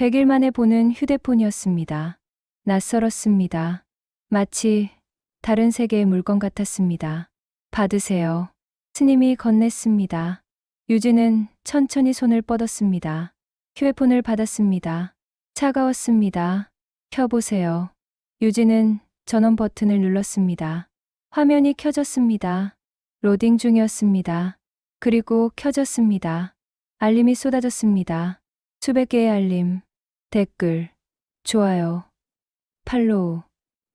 Speaker 1: 100일 만에 보는 휴대폰이었습니다. 낯설었습니다. 마치 다른 세계의 물건 같았습니다. 받으세요. 스님이 건넸습니다. 유진은 천천히 손을 뻗었습니다. 휴대폰을 받았습니다. 차가웠습니다. 켜보세요. 유진은 전원 버튼을 눌렀습니다. 화면이 켜졌습니다. 로딩 중이었습니다. 그리고 켜졌습니다. 알림이 쏟아졌습니다. 수백 개의 알림, 댓글, 좋아요, 팔로우,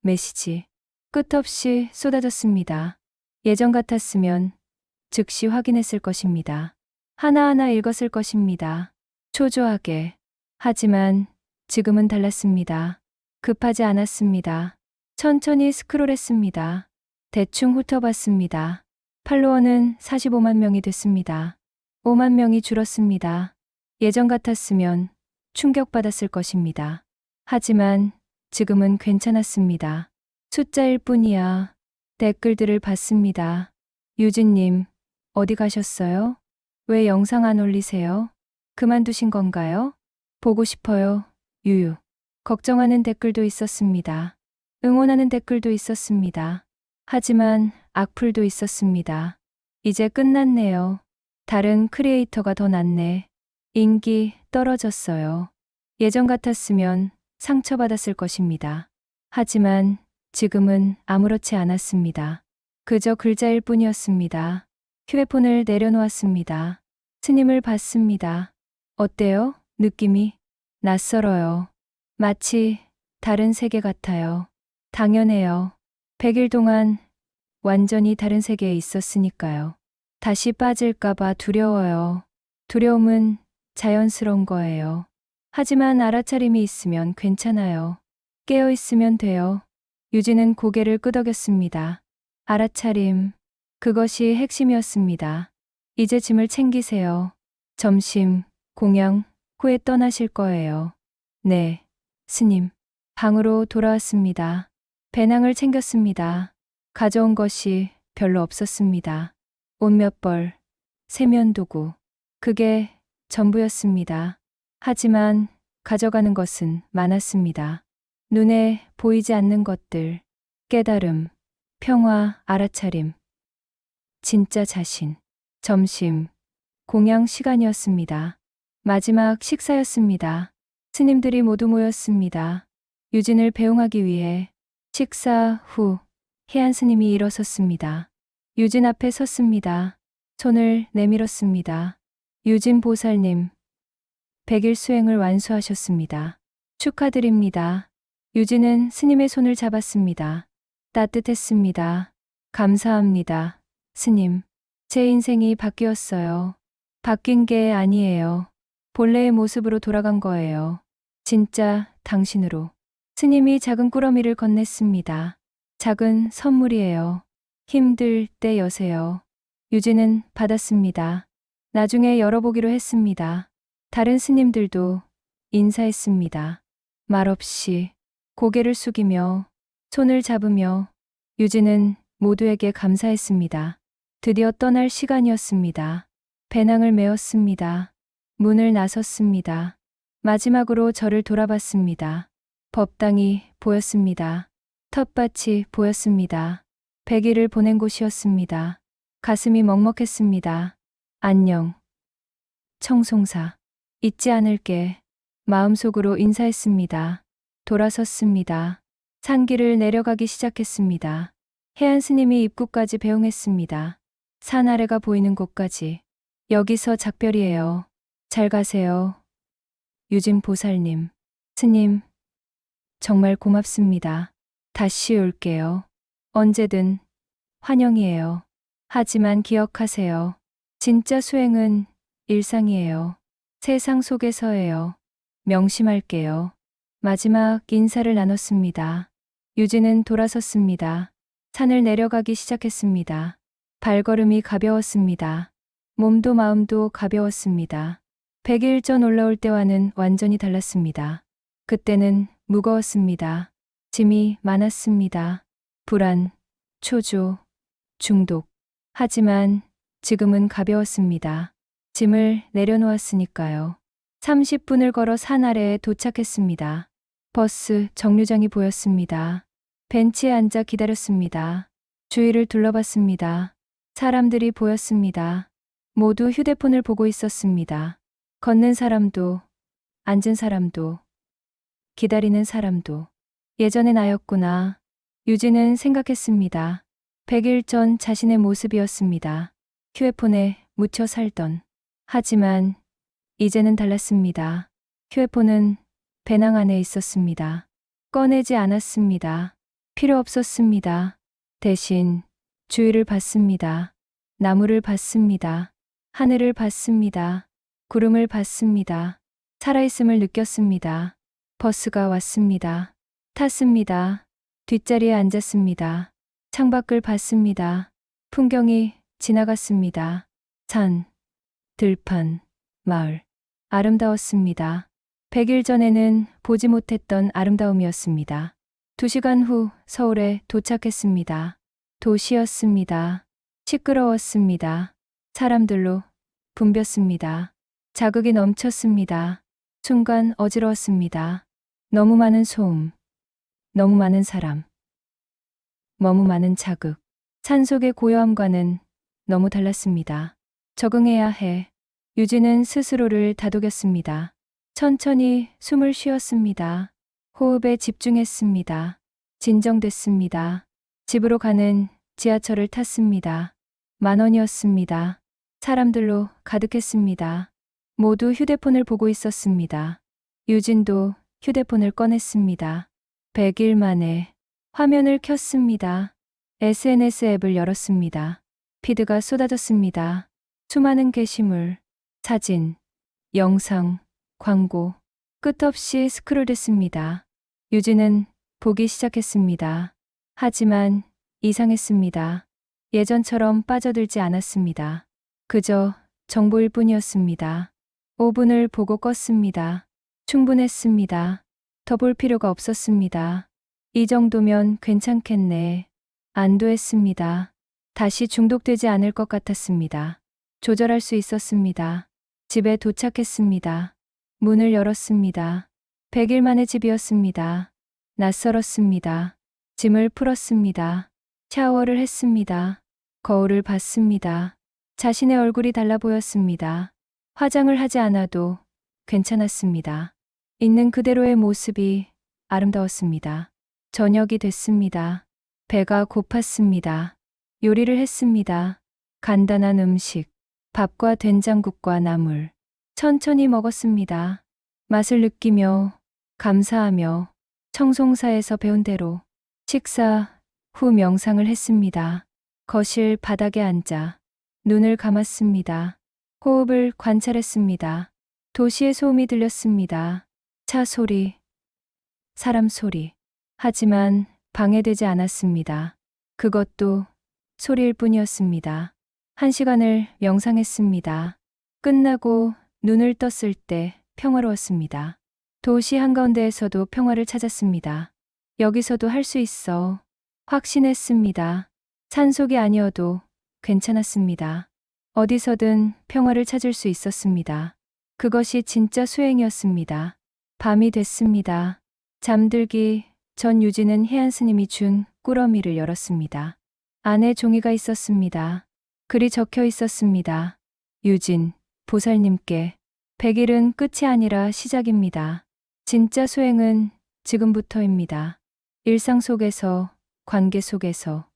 Speaker 1: 메시지. 끝없이 쏟아졌습니다. 예전 같았으면 즉시 확인했을 것입니다. 하나하나 읽었을 것입니다. 초조하게. 하지만 지금은 달랐습니다. 급하지 않았습니다. 천천히 스크롤했습니다. 대충 훑어봤습니다. 팔로워는 45만 명이 됐습니다. 5만 명이 줄었습니다. 예전 같았으면 충격받았을 것입니다. 하지만 지금은 괜찮았습니다. 숫자일 뿐이야. 댓글들을 봤습니다. 유진님, 어디 가셨어요? 왜 영상 안 올리세요? 그만두신 건가요? 보고 싶어요. 유유. 걱정하는 댓글도 있었습니다. 응원하는 댓글도 있었습니다. 하지만 악플도 있었습니다. 이제 끝났네요. 다른 크리에이터가 더 낫네. 인기 떨어졌어요. 예전 같았으면 상처받았을 것입니다. 하지만 지금은 아무렇지 않았습니다. 그저 글자일 뿐이었습니다. 휴대폰을 내려놓았습니다. 스님을 봤습니다. 어때요? 느낌이? 낯설어요. 마치 다른 세계 같아요. 당연해요. 100일 동안 완전히 다른 세계에 있었으니까요. 다시 빠질까봐 두려워요. 두려움은 자연스러운 거예요. 하지만 알아차림이 있으면 괜찮아요. 깨어 있으면 돼요. 유진은 고개를 끄덕였습니다. 알아차림. 그것이 핵심이었습니다. 이제 짐을 챙기세요. 점심, 공양 후에 떠나실 거예요. 네, 스님. 방으로 돌아왔습니다. 배낭을 챙겼습니다. 가져온 것이 별로 없었습니다. 옷 몇 벌, 세면도구. 그게 전부였습니다. 하지만 가져가는 것은 많았습니다. 눈에 보이지 않는 것들, 깨달음, 평화, 알아차림, 진짜 자신. 점심, 공양 시간이었습니다. 마지막 식사였습니다. 스님들이 모두 모였습니다. 유진을 배웅하기 위해. 식사 후 해안 스님이 일어섰습니다. 유진 앞에 섰습니다. 손을 내밀었습니다. 유진 보살님, 100일 수행을 완수하셨습니다. 축하드립니다. 유진은 스님의 손을 잡았습니다. 따뜻했습니다. 감사합니다. 스님, 제 인생이 바뀌었어요. 바뀐 게 아니에요. 본래의 모습으로 돌아간 거예요. 진짜 당신으로. 스님이 작은 꾸러미를 건넸습니다. 작은 선물이에요. 힘들 때 여세요. 유진은 받았습니다. 나중에 열어보기로 했습니다. 다른 스님들도 인사했습니다. 말없이 고개를 숙이며 손을 잡으며 유진은 모두에게 감사했습니다. 드디어 떠날 시간이었습니다. 배낭을 메었습니다. 문을 나섰습니다. 마지막으로 저를 돌아봤습니다. 법당이 보였습니다. 텃밭이 보였습니다. 100일을 보낸 곳이었습니다. 가슴이 먹먹했습니다. 안녕. 청송사. 잊지 않을게. 마음속으로 인사했습니다. 돌아섰습니다. 산길을 내려가기 시작했습니다. 해안 스님이 입구까지 배웅했습니다. 산 아래가 보이는 곳까지. 여기서 작별이에요. 잘 가세요. 유진 보살님. 스님, 정말 고맙습니다. 다시 올게요. 언제든 환영이에요. 하지만 기억하세요. 진짜 수행은 일상이에요. 세상 속에서예요. 명심할게요. 마지막 인사를 나눴습니다. 유진은 돌아섰습니다. 산을 내려가기 시작했습니다. 발걸음이 가벼웠습니다. 몸도 마음도 가벼웠습니다. 100일 전 올라올 때와는 완전히 달랐습니다. 그때는 무거웠습니다. 짐이 많았습니다. 불안, 초조, 중독. 하지만 지금은 가벼웠습니다. 짐을 내려놓았으니까요. 30분을 걸어 산 아래에 도착했습니다. 버스 정류장이 보였습니다. 벤치에 앉아 기다렸습니다. 주위를 둘러봤습니다. 사람들이 보였습니다. 모두 휴대폰을 보고 있었습니다. 걷는 사람도, 앉은 사람도, 기다리는 사람도. 예전의 나였구나. 유진은 생각했습니다. 100일 전 자신의 모습이었습니다. 휴대폰에 묻혀 살던. 하지만 이제는 달랐습니다. 휴대폰은 배낭 안에 있었습니다. 꺼내지 않았습니다. 필요 없었습니다. 대신 주위를 봤습니다. 나무를 봤습니다. 하늘을 봤습니다. 구름을 봤습니다. 살아있음을 느꼈습니다. 버스가 왔습니다. 탔습니다. 뒷자리에 앉았습니다. 창밖을 봤습니다. 풍경이 지나갔습니다. 산, 들판, 마을. 아름다웠습니다. 100일 전에는 보지 못했던 아름다움이었습니다. 2시간 후 서울에 도착했습니다. 도시였습니다. 시끄러웠습니다. 사람들로 붐볐습니다. 자극이 넘쳤습니다. 순간 어지러웠습니다. 너무 많은 소음, 너무 많은 사람, 너무 많은 자극. 산속의 고요함과는 너무 달랐습니다. 적응해야 해. 유진은 스스로를 다독였습니다. 천천히 숨을 쉬었습니다. 호흡에 집중했습니다. 진정됐습니다. 집으로 가는 지하철을 탔습니다. 10,000원이었습니다. 사람들로 가득했습니다. 모두 휴대폰을 보고 있었습니다. 유진도 휴대폰을 꺼냈습니다. 100일 만에 화면을 켰습니다. SNS 앱을 열었습니다. 피드가 쏟아졌습니다. 수많은 게시물, 사진, 영상, 광고, 끝없이 스크롤됐습니다. 유진은 보기 시작했습니다. 하지만 이상했습니다. 예전처럼 빠져들지 않았습니다. 그저 정보일 뿐이었습니다. 5분을 보고 껐습니다. 충분했습니다. 더 볼 필요가 없었습니다. 이 정도면 괜찮겠네. 안도했습니다. 다시 중독되지 않을 것 같았습니다. 조절할 수 있었습니다. 집에 도착했습니다. 문을 열었습니다. 100일 만의 집이었습니다. 낯설었습니다. 짐을 풀었습니다. 샤워를 했습니다. 거울을 봤습니다. 자신의 얼굴이 달라 보였습니다. 화장을 하지 않아도 괜찮았습니다. 있는 그대로의 모습이 아름다웠습니다. 저녁이 됐습니다. 배가 고팠습니다. 요리를 했습니다. 간단한 음식, 밥과 된장국과 나물. 천천히 먹었습니다. 맛을 느끼며, 감사하며, 청송사에서 배운 대로 식사 후 명상을 했습니다. 거실 바닥에 앉아 눈을 감았습니다. 호흡을 관찰했습니다. 도시의 소음이 들렸습니다. 차 소리, 사람 소리. 하지만 방해되지 않았습니다. 그것도 소리일 뿐이었습니다. 1시간을 명상했습니다. 끝나고 눈을 떴을 때 평화로웠습니다. 도시 한가운데에서도 평화를 찾았습니다. 여기서도 할 수 있어. 확신했습니다. 산속이 아니어도 괜찮았습니다. 어디서든 평화를 찾을 수 있었습니다. 그것이 진짜 수행이었습니다. 밤이 됐습니다. 잠들기 전 유진은 해안 스님이 준 꾸러미를 열었습니다. 안에 종이가 있었습니다. 글이 적혀 있었습니다. 유진, 보살님께 100일은 끝이 아니라 시작입니다. 진짜 수행은 지금부터입니다. 일상 속에서, 관계 속에서,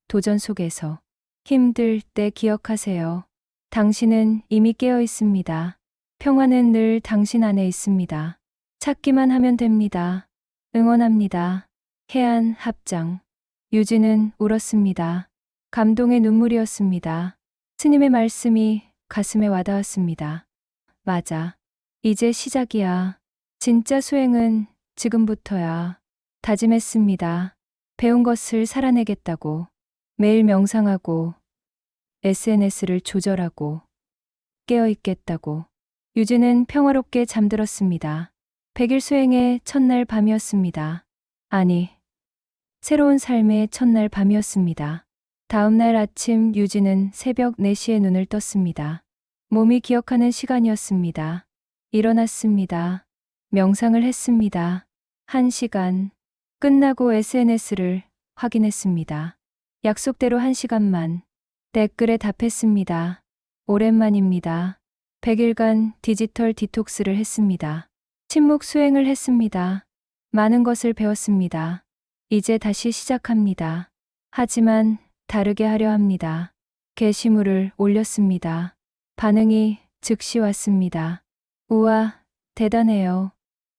Speaker 1: 도전 속에서. 힘들 때 기억하세요. 당신은 이미 깨어 있습니다. 평화는 늘 당신 안에 있습니다. 찾기만 하면 됩니다. 응원합니다. 해안 합장. 유진은 울었습니다. 감동의 눈물이었습니다. 스님의 말씀이 가슴에 와닿았습니다. 맞아. 이제 시작이야. 진짜 수행은 지금부터야. 다짐했습니다. 배운 것을 살아내겠다고. 매일 명상하고 SNS를 조절하고 깨어있겠다고. 유진은 평화롭게 잠들었습니다. 100일 수행의 첫날 밤이었습니다. 아니, 새로운 삶의 첫날 밤이었습니다. 다음 날 아침 유진은 새벽 4시에 눈을 떴습니다. 몸이 기억하는 시간이었습니다. 일어났습니다. 명상을 했습니다. 1시간. 끝나고 SNS를 확인했습니다. 약속대로 1시간만. 댓글에 답했습니다. 오랜만입니다. 100일간 디지털 디톡스를 했습니다. 침묵 수행을 했습니다. 많은 것을 배웠습니다. 이제 다시 시작합니다. 하지만 다르게 하려 합니다. 게시물을 올렸습니다. 반응이 즉시 왔습니다. 우와, 대단해요.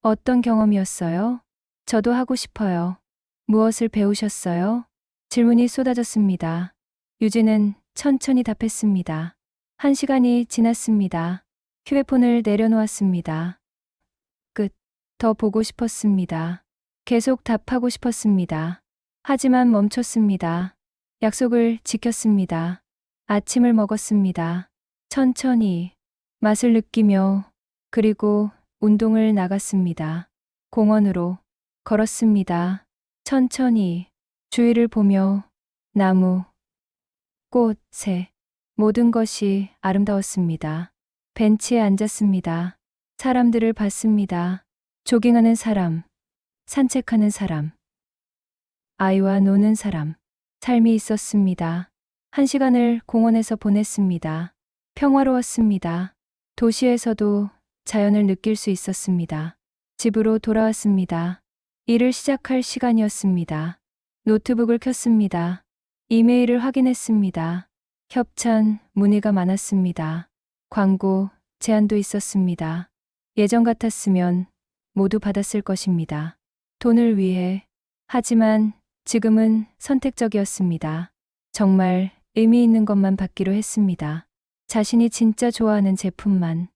Speaker 1: 어떤 경험이었어요? 저도 하고 싶어요. 무엇을 배우셨어요? 질문이 쏟아졌습니다. 유진은 천천히 답했습니다. 1시간이 지났습니다. 휴대폰을 내려놓았습니다. 끝. 더 보고 싶었습니다. 계속 답하고 싶었습니다. 하지만 멈췄습니다. 약속을 지켰습니다. 아침을 먹었습니다. 천천히 맛을 느끼며 그리고 운동을 나갔습니다. 공원으로 걸었습니다. 천천히 주위를 보며 나무, 꽃, 새, 모든 것이 아름다웠습니다. 벤치에 앉았습니다. 사람들을 봤습니다. 조깅하는 사람, 산책하는 사람, 아이와 노는 사람, 삶이 있었습니다. 1시간을 공원에서 보냈습니다. 평화로웠습니다. 도시에서도 자연을 느낄 수 있었습니다. 집으로 돌아왔습니다. 일을 시작할 시간이었습니다. 노트북을 켰습니다. 이메일을 확인했습니다. 협찬, 문의가 많았습니다. 광고, 제안도 있었습니다. 예전 같았으면 모두 받았을 것입니다. 돈을 위해. 하지만 지금은 선택적이었습니다. 정말 의미 있는 것만 받기로 했습니다. 자신이 진짜 좋아하는 제품만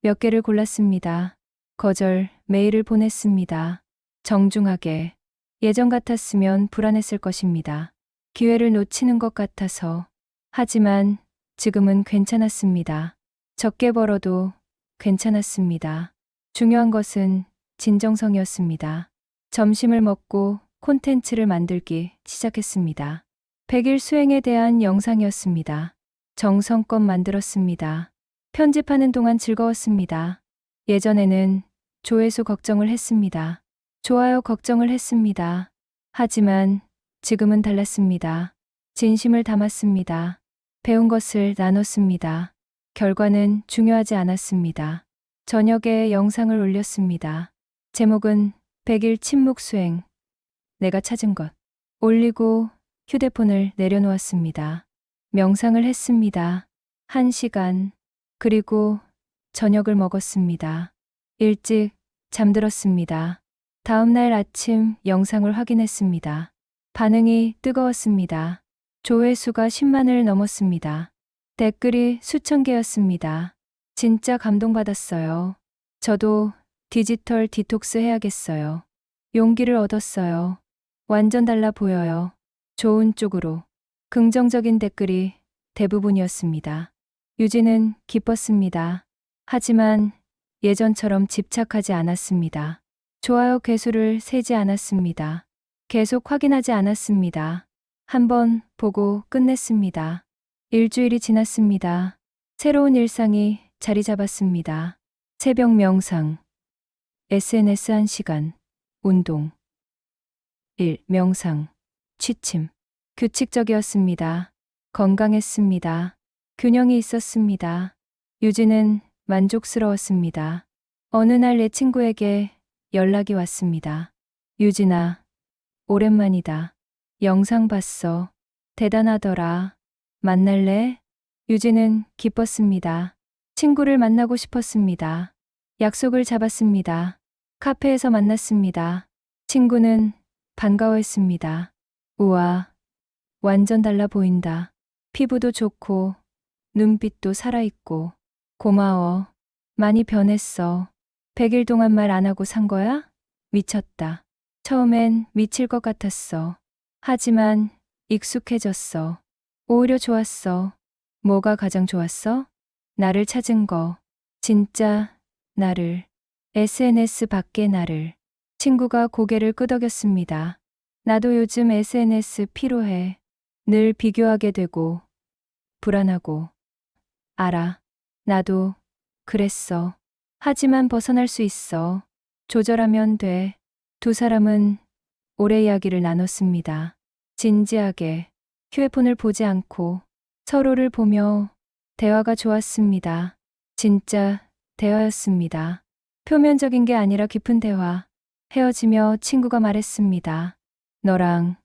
Speaker 1: 몇 개를 골랐습니다. 거절 메일을 보냈습니다. 정중하게. 예전 같았으면 불안했을 것입니다. 기회를 놓치는 것 같아서. 하지만 지금은 괜찮았습니다. 적게 벌어도 괜찮았습니다. 중요한 것은 진정성이었습니다. 점심을 먹고 콘텐츠를 만들기 시작했습니다. 100일 수행에 대한 영상이었습니다. 정성껏 만들었습니다. 편집하는 동안 즐거웠습니다. 예전에는 조회수 걱정을 했습니다. 좋아요 걱정을 했습니다. 하지만 지금은 달랐습니다. 진심을 담았습니다. 배운 것을 나눴습니다. 결과는 중요하지 않았습니다. 저녁에 영상을 올렸습니다. 제목은 100일 침묵 수행. 내가 찾은 것. 올리고 휴대폰을 내려놓았습니다. 명상을 했습니다. 1시간. 그리고 저녁을 먹었습니다. 일찍 잠들었습니다. 다음 날 아침 영상을 확인했습니다. 반응이 뜨거웠습니다. 조회수가 10만을 넘었습니다. 댓글이 수천 개였습니다. 진짜 감동받았어요. 저도 디지털 디톡스 해야겠어요. 용기를 얻었어요. 완전 달라 보여요. 좋은 쪽으로. 긍정적인 댓글이 대부분이었습니다. 유진은 기뻤습니다. 하지만 예전처럼 집착하지 않았습니다. 좋아요 개수를 세지 않았습니다. 계속 확인하지 않았습니다. 한번 보고 끝냈습니다. 일주일이 지났습니다. 새로운 일상이 자리 잡았습니다. 새벽 명상, SNS 1시간, 운동, 명상, 취침. 규칙적이었습니다. 건강했습니다. 균형이 있었습니다. 유진은 만족스러웠습니다. 어느 날 내 친구에게 연락이 왔습니다. 유진아, 오랜만이다. 영상 봤어. 대단하더라. 만날래? 유진은 기뻤습니다. 친구를 만나고 싶었습니다. 약속을 잡았습니다. 카페에서 만났습니다. 친구는 반가워했습니다. 우와, 완전 달라 보인다. 피부도 좋고, 눈빛도 살아있고. 고마워. 많이 변했어. 100일 동안 말 안 하고 산 거야? 미쳤다. 처음엔 미칠 것 같았어. 하지만 익숙해졌어. 오히려 좋았어. 뭐가 가장 좋았어? 나를 찾은 거. 진짜 나를. SNS 밖의 나를. 친구가 고개를 끄덕였습니다. 나도 요즘 SNS 피로해. 늘 비교하게 되고 불안하고. 알아. 나도 그랬어. 하지만 벗어날 수 있어. 조절하면 돼. 두 사람은 오래 이야기를 나눴습니다. 진지하게 휴대폰을 보지 않고 서로를 보며 대화가 좋았습니다. 진짜 대화였습니다. 표면적인 게 아니라 깊은 대화. 헤어지며 친구가 말했습니다. 너랑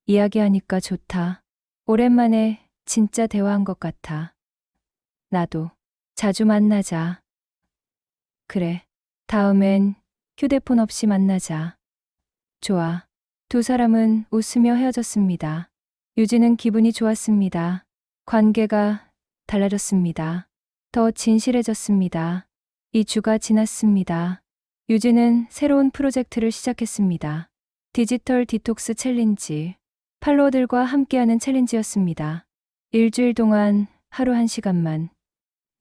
Speaker 1: 이야기하니까 좋다. 오랜만에 진짜 대화한 것 같아. 나도 자주 만나자. 그래. 다음엔 휴대폰 없이 만나자. 좋아. 두 사람은 웃으며 헤어졌습니다. 유진은 기분이 좋았습니다. 관계가 달라졌습니다. 더 진실해졌습니다. 2주가 지났습니다. 유진은 새로운 프로젝트를 시작했습니다. 디지털 디톡스 챌린지. 팔로워들과 함께하는 챌린지였습니다. 일주일 동안 하루 1시간만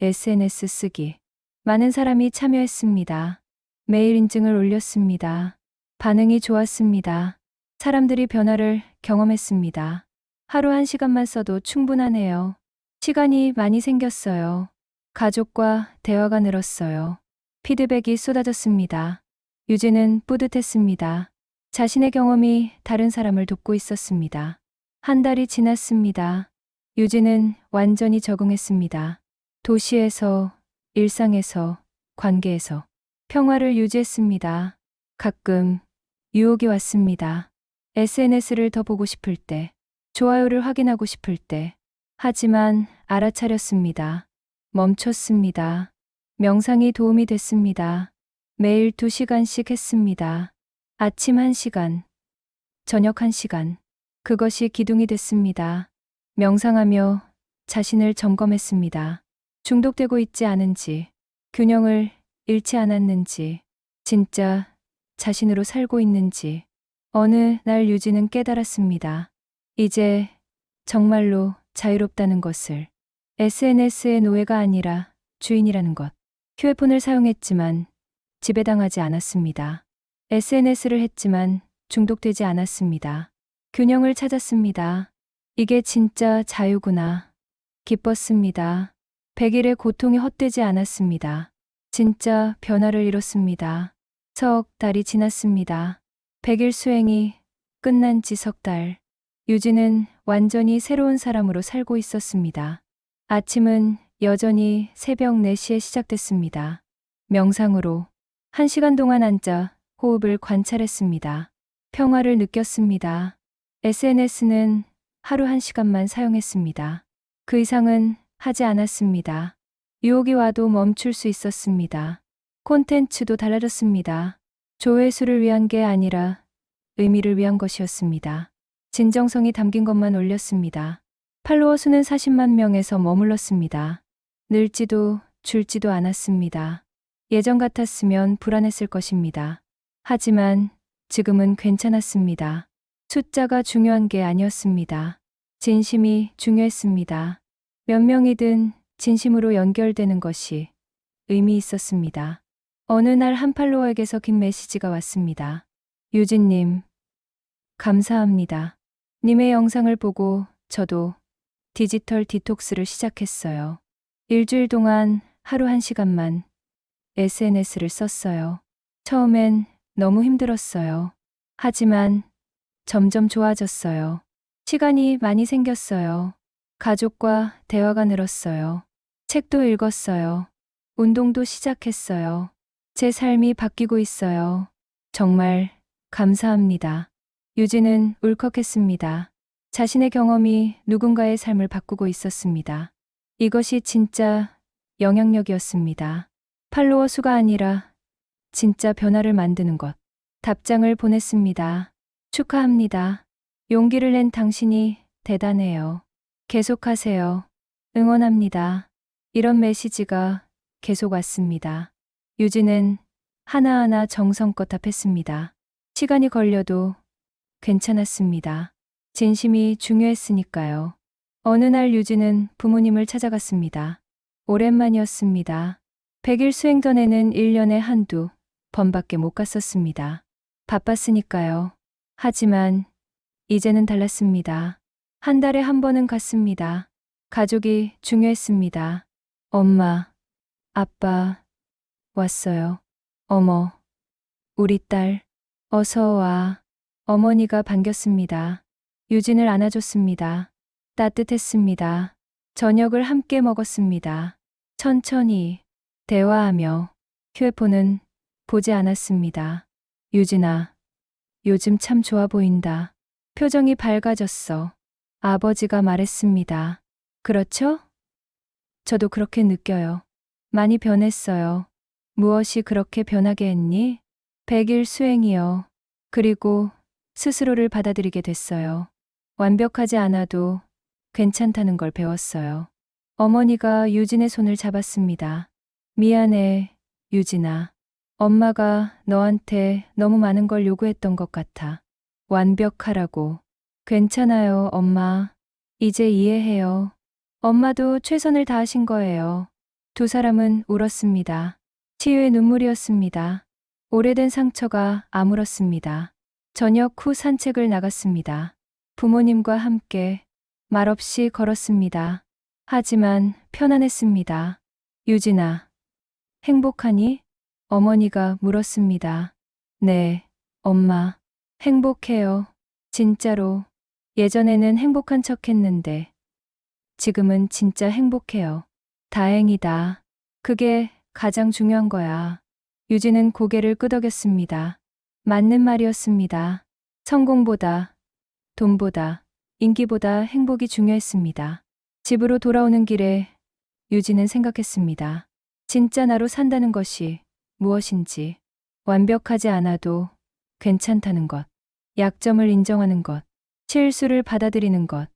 Speaker 1: SNS 쓰기. 많은 사람이 참여했습니다. 매일 인증을 올렸습니다. 반응이 좋았습니다. 사람들이 변화를 경험했습니다. 하루 1시간만 써도 충분하네요. 시간이 많이 생겼어요. 가족과 대화가 늘었어요. 피드백이 쏟아졌습니다. 유진은 뿌듯했습니다. 자신의 경험이 다른 사람을 돕고 있었습니다. 한 달이 지났습니다. 유진은 완전히 적응했습니다. 도시에서, 일상에서, 관계에서 평화를 유지했습니다. 가끔 유혹이 왔습니다. SNS를 더 보고 싶을 때, 좋아요를 확인하고 싶을 때. 하지만 알아차렸습니다. 멈췄습니다. 명상이 도움이 됐습니다. 매일 2시간씩 했습니다. 아침 1시간, 저녁 1시간. 그것이 기둥이 됐습니다. 명상하며 자신을 점검했습니다. 중독되고 있지 않은지, 균형을 잃지 않았는지, 진짜 자신으로 살고 있는지. 어느 날 유진은 깨달았습니다. 이제 정말로 자유롭다는 것을. SNS의 노예가 아니라 주인이라는 것. 휴대폰을 사용했지만 지배당하지 않았습니다. SNS를 했지만 중독되지 않았습니다. 균형을 찾았습니다. 이게 진짜 자유구나. 기뻤습니다. 100일의 고통이 헛되지 않았습니다. 진짜 변화를 이뤘습니다. 석 달이 지났습니다. 100일 수행이 끝난 지 석 달. 유진은 완전히 새로운 사람으로 살고 있었습니다. 아침은 여전히 새벽 4시에 시작됐습니다. 명상으로 1시간 동안 앉아 호흡을 관찰했습니다. 평화를 느꼈습니다. SNS는 하루 1시간만 사용했습니다. 그 이상은 하지 않았습니다. 유혹이 와도 멈출 수 있었습니다. 콘텐츠도 달라졌습니다. 조회수를 위한 게 아니라 의미를 위한 것이었습니다. 진정성이 담긴 것만 올렸습니다. 팔로워 수는 40만 명에서 머물렀습니다. 늘지도 줄지도 않았습니다. 예전 같았으면 불안했을 것입니다. 하지만 지금은 괜찮았습니다. 숫자가 중요한 게 아니었습니다. 진심이 중요했습니다. 몇 명이든 진심으로 연결되는 것이 의미 있었습니다. 어느 날 한 팔로워에게서 긴 메시지가 왔습니다. 유진님, 감사합니다. 님의 영상을 보고 저도 디지털 디톡스를 시작했어요. 일주일 동안 하루 1시간만 SNS를 썼어요. 처음엔 너무 힘들었어요. 하지만 점점 좋아졌어요. 시간이 많이 생겼어요. 가족과 대화가 늘었어요. 책도 읽었어요. 운동도 시작했어요. 제 삶이 바뀌고 있어요. 정말 감사합니다. 유진은 울컥했습니다. 자신의 경험이 누군가의 삶을 바꾸고 있었습니다. 이것이 진짜 영향력이었습니다. 팔로워 수가 아니라 진짜 변화를 만드는 것. 답장을 보냈습니다. 축하합니다. 용기를 낸 당신이 대단해요. 계속하세요. 응원합니다. 이런 메시지가 계속 왔습니다. 유진은 하나하나 정성껏 답했습니다. 시간이 걸려도 괜찮았습니다. 진심이 중요했으니까요. 어느 날 유진은 부모님을 찾아갔습니다. 오랜만이었습니다. 100일 수행 전에는 1년에 한두 번밖에 못 갔었습니다. 바빴으니까요. 하지만 이제는 달랐습니다. 한 달에 한 번은 갔습니다. 가족이 중요했습니다. 엄마, 아빠, 왔어요. 어머, 우리 딸. 어서 와. 어머니가 반겼습니다. 유진을 안아줬습니다. 따뜻했습니다. 저녁을 함께 먹었습니다. 천천히 대화하며 휴대폰은 보지 않았습니다. 유진아, 요즘 참 좋아 보인다. 표정이 밝아졌어. 아버지가 말했습니다. 그렇죠? 저도 그렇게 느껴요. 많이 변했어요. 무엇이 그렇게 변하게 했니? 100일 수행이요. 그리고 스스로를 받아들이게 됐어요. 완벽하지 않아도 괜찮다는 걸 배웠어요. 어머니가 유진의 손을 잡았습니다. 미안해, 유진아. 엄마가 너한테 너무 많은 걸 요구했던 것 같아. 완벽하라고. 괜찮아요, 엄마. 이제 이해해요. 엄마도 최선을 다하신 거예요. 두 사람은 울었습니다. 치유의 눈물이었습니다. 오래된 상처가 아물었습니다. 저녁 후 산책을 나갔습니다. 부모님과 함께 말없이 걸었습니다. 하지만 편안했습니다. 유진아, 행복하니? 어머니가 물었습니다. 네, 엄마. 행복해요. 진짜로. 예전에는 행복한 척 했는데, 지금은 진짜 행복해요. 다행이다. 그게 가장 중요한 거야. 유진은 고개를 끄덕였습니다. 맞는 말이었습니다. 성공보다, 돈보다, 인기보다 행복이 중요했습니다. 집으로 돌아오는 길에 유진은 생각했습니다. 진짜 나로 산다는 것이 무엇인지, 완벽하지 않아도 괜찮다는 것, 약점을 인정하는 것, 실수를 받아들이는 것,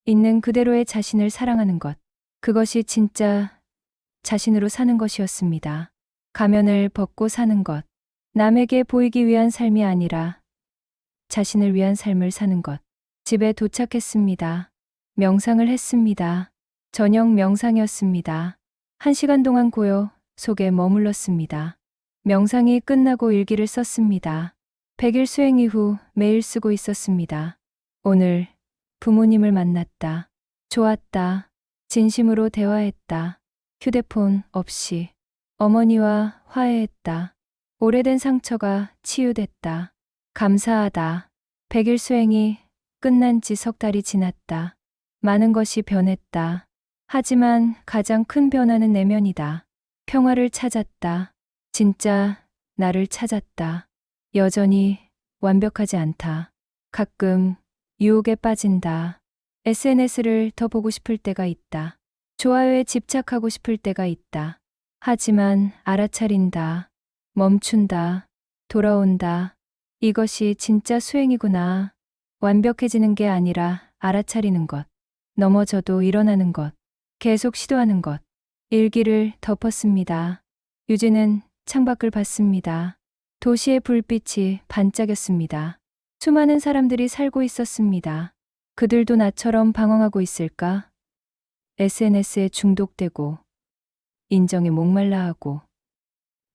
Speaker 1: 있는 그대로의 자신을 사랑하는 것, 그것이 진짜 자신으로 사는 것이었습니다. 가면을 벗고 사는 것, 남에게 보이기 위한 삶이 아니라 자신을 위한 삶을 사는 것. 집에 도착했습니다. 명상을 했습니다. 저녁 명상이었습니다. 1시간 동안 고요 속에 머물렀습니다. 명상이 끝나고 일기를 썼습니다. 100일 수행 이후 매일 쓰고 있었습니다. 오늘 부모님을 만났다. 좋았다. 진심으로 대화했다. 휴대폰 없이. 어머니와 화해했다. 오래된 상처가 치유됐다. 감사하다. 100일 수행이 끝난 지 석 달이 지났다. 많은 것이 변했다. 하지만 가장 큰 변화는 내면이다. 평화를 찾았다. 진짜 나를 찾았다. 여전히 완벽하지 않다. 가끔 유혹에 빠진다. SNS를 더 보고 싶을 때가 있다. 좋아요에 집착하고 싶을 때가 있다. 하지만 알아차린다. 멈춘다. 돌아온다. 이것이 진짜 수행이구나. 완벽해지는 게 아니라 알아차리는 것. 넘어져도 일어나는 것. 계속 시도하는 것. 일기를 덮었습니다. 유진은 창밖을 봤습니다. 도시의 불빛이 반짝였습니다. 수많은 사람들이 살고 있었습니다. 그들도 나처럼 방황하고 있을까? SNS에 중독되고, 인정에 목말라 하고,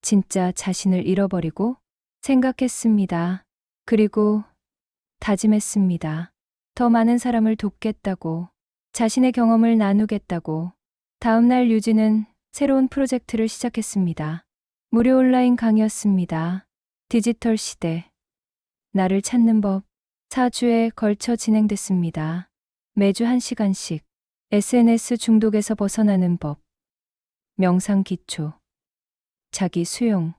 Speaker 1: 진짜 자신을 잃어버리고 생각했습니다. 그리고 다짐했습니다. 더 많은 사람을 돕겠다고, 자신의 경험을 나누겠다고. 다음날 유진은 새로운 프로젝트를 시작했습니다. 무료 온라인 강의였습니다. 디지털 시대. 나를 찾는 법. 4주에 걸쳐 진행됐습니다. 매주 1시간씩. SNS 중독에서 벗어나는 법. 명상 기초. 자기 수용.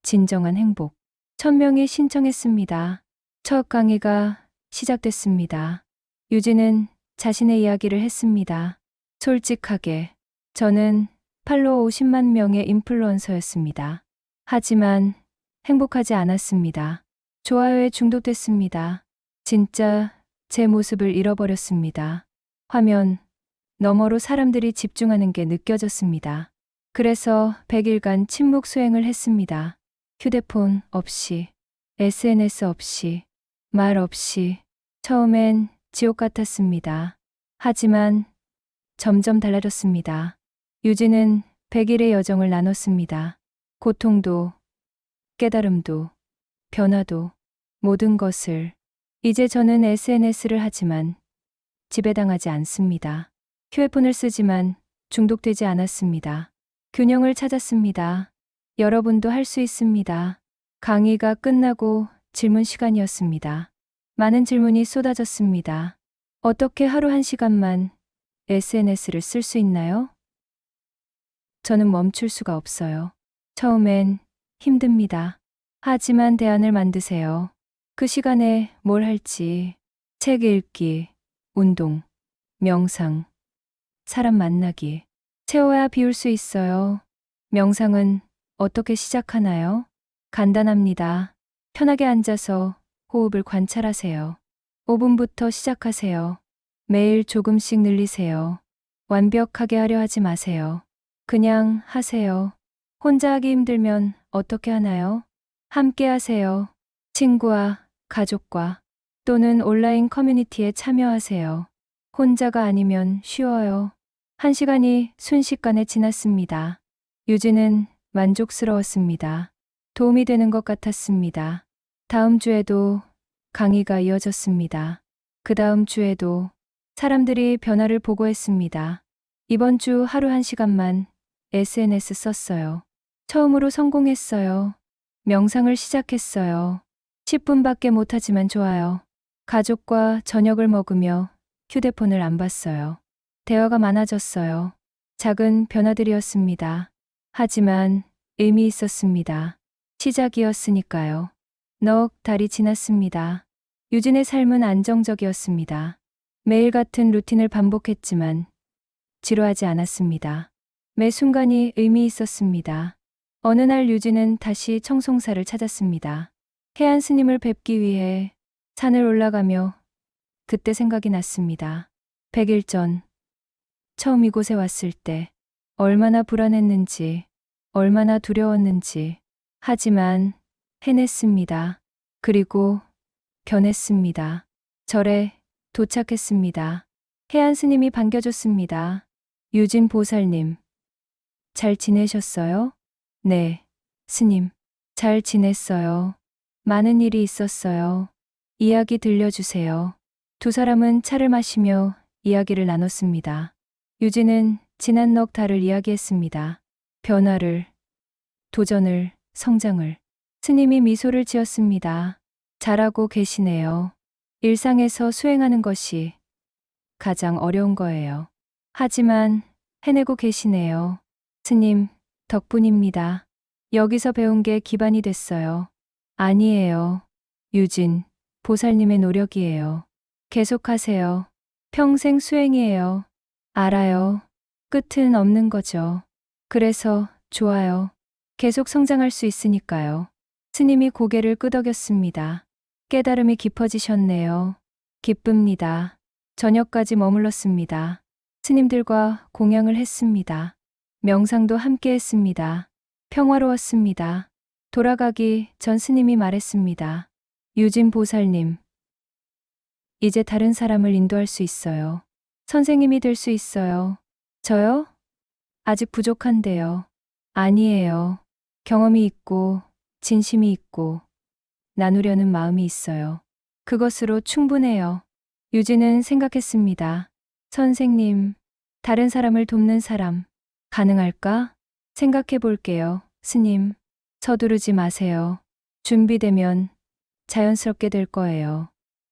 Speaker 1: 진정한 행복. 1000명이 신청했습니다. 첫 강의가 시작됐습니다. 유진은 자신의 이야기를 했습니다. 솔직하게. 저는 팔로워 50만 명의 인플루언서였습니다. 하지만 행복하지 않았습니다. 좋아요에 중독됐습니다. 진짜 제 모습을 잃어버렸습니다. 화면 너머로 사람들이 집중하는 게 느껴졌습니다. 그래서 100일간 침묵 수행을 했습니다. 휴대폰 없이, SNS 없이, 말 없이. 처음엔 지옥 같았습니다. 하지만 점점 달라졌습니다. 유진은 100일의 여정을 나눴습니다. 고통도, 깨달음도, 변화도, 모든 것을. 이제 저는 SNS를 하지만 지배당하지 않습니다. 휴대폰을 쓰지만 중독되지 않았습니다. 균형을 찾았습니다. 여러분도 할 수 있습니다. 강의가 끝나고 질문 시간이었습니다. 많은 질문이 쏟아졌습니다. 어떻게 하루 1시간만 SNS를 쓸 수 있나요? 저는 멈출 수가 없어요. 처음엔 힘듭니다. 하지만 대안을 만드세요. 그 시간에 뭘 할지, 책 읽기, 운동, 명상, 사람 만나기. 채워야 비울 수 있어요. 명상은 어떻게 시작하나요? 간단합니다. 편하게 앉아서 호흡을 관찰하세요. 5분부터 시작하세요. 매일 조금씩 늘리세요. 완벽하게 하려 하지 마세요. 그냥 하세요. 혼자 하기 힘들면 어떻게 하나요? 함께 하세요. 친구와 가족과 또는 온라인 커뮤니티에 참여하세요. 혼자가 아니면 쉬워요. 1시간이 순식간에 지났습니다. 유진은 만족스러웠습니다. 도움이 되는 것 같았습니다. 다음 주에도 강의가 이어졌습니다. 그 다음 주에도 사람들이 변화를 보고했습니다. 이번 주 하루 1시간만 SNS 썼어요. 처음으로 성공했어요. 명상을 시작했어요. 10분밖에 못하지만 좋아요. 가족과 저녁을 먹으며 휴대폰을 안 봤어요. 대화가 많아졌어요. 작은 변화들이었습니다. 하지만 의미 있었습니다. 시작이었으니까요. 넉 달이 지났습니다. 유진의 삶은 안정적이었습니다. 매일 같은 루틴을 반복했지만 지루하지 않았습니다. 매 순간이 의미 있었습니다. 어느 날 유진은 다시 청송사를 찾았습니다. 해안 스님을 뵙기 위해 산을 올라가며 그때 생각이 났습니다. 100일 전 처음 이곳에 왔을 때 얼마나 불안했는지, 얼마나 두려웠는지. 하지만 해냈습니다. 그리고 변했습니다. 절에 도착했습니다. 해안 스님이 반겨줬습니다. 유진 보살님, 잘 지내셨어요? 네, 스님. 잘 지냈어요. 많은 일이 있었어요. 이야기 들려주세요. 두 사람은 차를 마시며 이야기를 나눴습니다. 유진은 지난 넉 달을 이야기했습니다. 변화를, 도전을, 성장을. 스님이 미소를 지었습니다. 잘하고 계시네요. 일상에서 수행하는 것이 가장 어려운 거예요. 하지만 해내고 계시네요. 스님, 덕분입니다. 여기서 배운 게 기반이 됐어요. 아니에요. 유진, 보살님의 노력이에요. 계속하세요. 평생 수행이에요. 알아요. 끝은 없는 거죠. 그래서 좋아요. 계속 성장할 수 있으니까요. 스님이 고개를 끄덕였습니다. 깨달음이 깊어지셨네요. 기쁩니다. 저녁까지 머물렀습니다. 스님들과 공양을 했습니다. 명상도 함께 했습니다. 평화로웠습니다. 돌아가기 전 스님이 말했습니다. 유진 보살님, 이제 다른 사람을 인도할 수 있어요. 선생님이 될 수 있어요. 저요? 아직 부족한데요. 아니에요. 경험이 있고, 진심이 있고, 나누려는 마음이 있어요. 그것으로 충분해요. 유진은 생각했습니다. 선생님, 다른 사람을 돕는 사람, 가능할까? 생각해 볼게요, 스님. 서두르지 마세요. 준비되면 자연스럽게 될 거예요.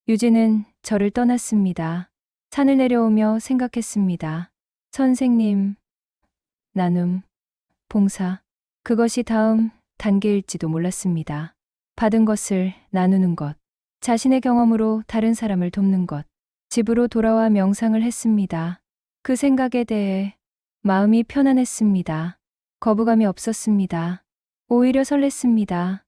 Speaker 1: 유진은 절을 떠났습니다. 산을 내려오며 생각했습니다. 선생님, 나눔, 봉사. 그것이 다음 단계일지도 몰랐습니다. 받은 것을 나누는 것. 자신의 경험으로 다른 사람을 돕는 것. 집으로 돌아와 명상을 했습니다. 그 생각에 대해 마음이 편안했습니다. 거부감이 없었습니다. 오히려 설렜습니다.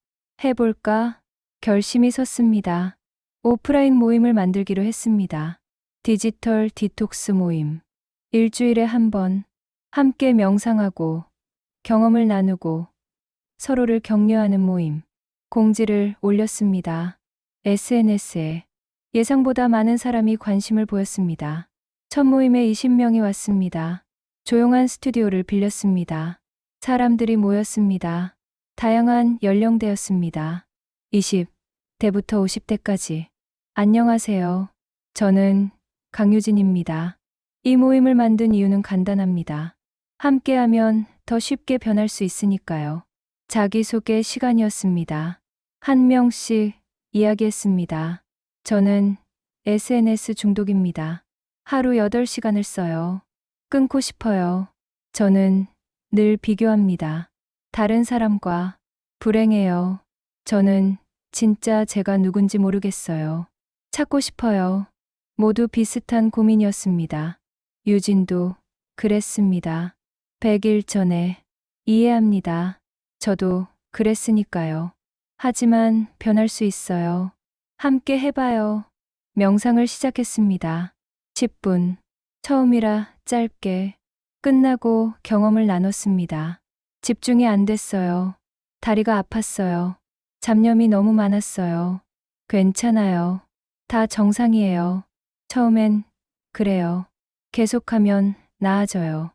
Speaker 1: 해볼까? 결심이 섰습니다. 오프라인 모임을 만들기로 했습니다. 디지털 디톡스 모임. 일주일에 한 번 함께 명상하고 경험을 나누고 서로를 격려하는 모임. 공지를 올렸습니다. SNS에 예상보다 많은 사람이 관심을 보였습니다. 첫 모임에 20명이 왔습니다. 조용한 스튜디오를 빌렸습니다. 사람들이 모였습니다. 다양한 연령대였습니다. 20대부터 50대까지. 안녕하세요. 저는 강유진입니다. 이 모임을 만든 이유는 간단합니다. 함께하면 더 쉽게 변할 수 있으니까요. 자기소개 시간이었습니다. 한 명씩 이야기했습니다. 저는 SNS 중독입니다. 하루 8시간을 써요. 끊고 싶어요. 저는 늘 비교합니다. 다른 사람과. 불행해요. 저는 진짜 제가 누군지 모르겠어요. 찾고 싶어요. 모두 비슷한 고민이었습니다. 유진도 그랬습니다. 100일 전에. 이해합니다. 저도 그랬으니까요. 하지만 변할 수 있어요. 함께 해봐요. 명상을 시작했습니다. 10분. 처음이라 짧게. 끝나고 경험을 나눴습니다. 집중이 안 됐어요. 다리가 아팠어요. 잡념이 너무 많았어요. 괜찮아요. 다 정상이에요. 처음엔 그래요. 계속하면 나아져요.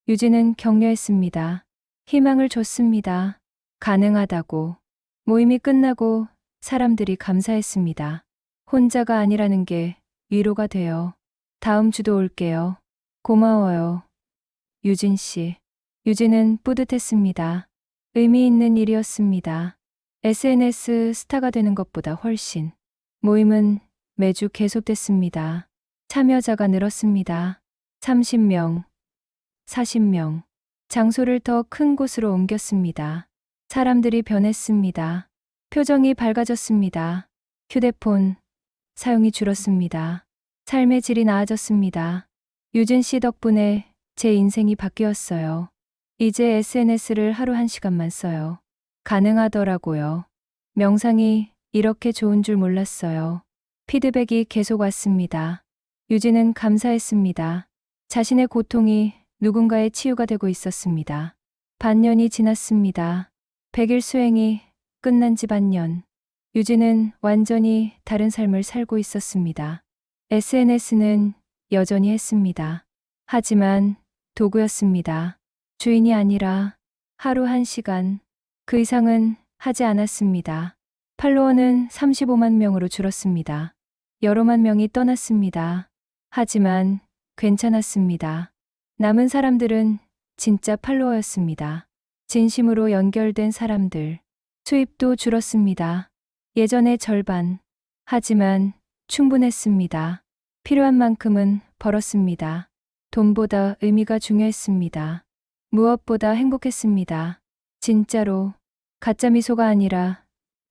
Speaker 1: 유진은 격려했습니다. 희망을 줬습니다. 가능하다고. 모임이 끝나고 사람들이 감사했습니다. 혼자가 아니라는 게 위로가 돼요. 다음 주도 올게요. 고마워요. 유진 씨. 유진은 뿌듯했습니다. 의미 있는 일이었습니다. SNS 스타가 되는 것보다 훨씬. 모임은 매주 계속됐습니다. 참여자가 늘었습니다. 30명, 40명. 장소를 더 큰 곳으로 옮겼습니다. 사람들이 변했습니다. 표정이 밝아졌습니다. 휴대폰 사용이 줄었습니다. 삶의 질이 나아졌습니다. 유진 씨 덕분에 제 인생이 바뀌었어요. 이제 SNS를 하루 1시간만 써요. 가능하더라고요. 명상이 이렇게 좋은 줄 몰랐어요. 피드백이 계속 왔습니다. 유진은 감사했습니다. 자신의 고통이 누군가의 치유가 되고 있었습니다. 반년이 지났습니다. 100일 수행이 끝난 지 반년. 유진은 완전히 다른 삶을 살고 있었습니다. SNS는 여전히 했습니다. 하지만 도구였습니다. 주인이 아니라 하루 1시간. 그 이상은 하지 않았습니다. 팔로워는 35만 명으로 줄었습니다. 여러만 명이 떠났습니다. 하지만 괜찮았습니다. 남은 사람들은 진짜 팔로워였습니다. 진심으로 연결된 사람들. 수입도 줄었습니다. 예전의 절반. 하지만 충분했습니다. 필요한 만큼은 벌었습니다. 돈보다 의미가 중요했습니다. 무엇보다 행복했습니다. 진짜로. 가짜 미소가 아니라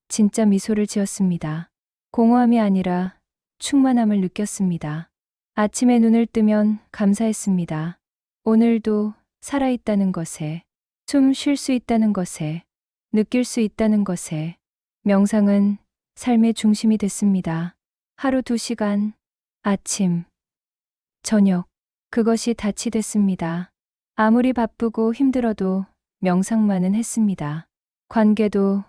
Speaker 1: 진짜 미소를 지었습니다. 공허함이 아니라 충만함을 느꼈습니다. 아침에 눈을 뜨면 감사했습니다. 오늘도 살아있다는 것에, 숨 쉴 수 있다는 것에, 느낄 수 있다는 것에. 명상은 삶의 중심이 됐습니다. 하루 2시간, 아침, 저녁, 그것이 닻이 됐습니다. 아무리 바쁘고 힘들어도 명상만은 했습니다. 관계도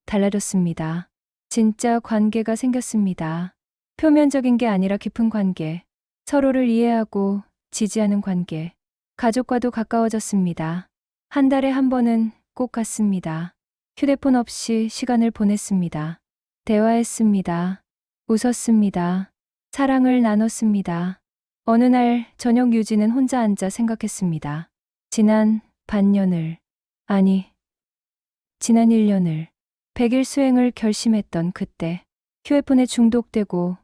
Speaker 1: 달라졌습니다. 진짜 관계가 생겼습니다. 표면적인 게 아니라 깊은 관계. 서로를 이해하고 지지하는 관계. 가족과도 가까워졌습니다. 한 달에 한 번은 꼭 갔습니다. 휴대폰 없이 시간을 보냈습니다. 대화했습니다. 웃었습니다. 사랑을 나눴습니다. 어느 날 저녁 유진은 혼자 앉아 생각했습니다. 지난 반년을, 아니, 지난 1년을, 100일 수행을 결심했던 그때, 휴대폰에 중독되고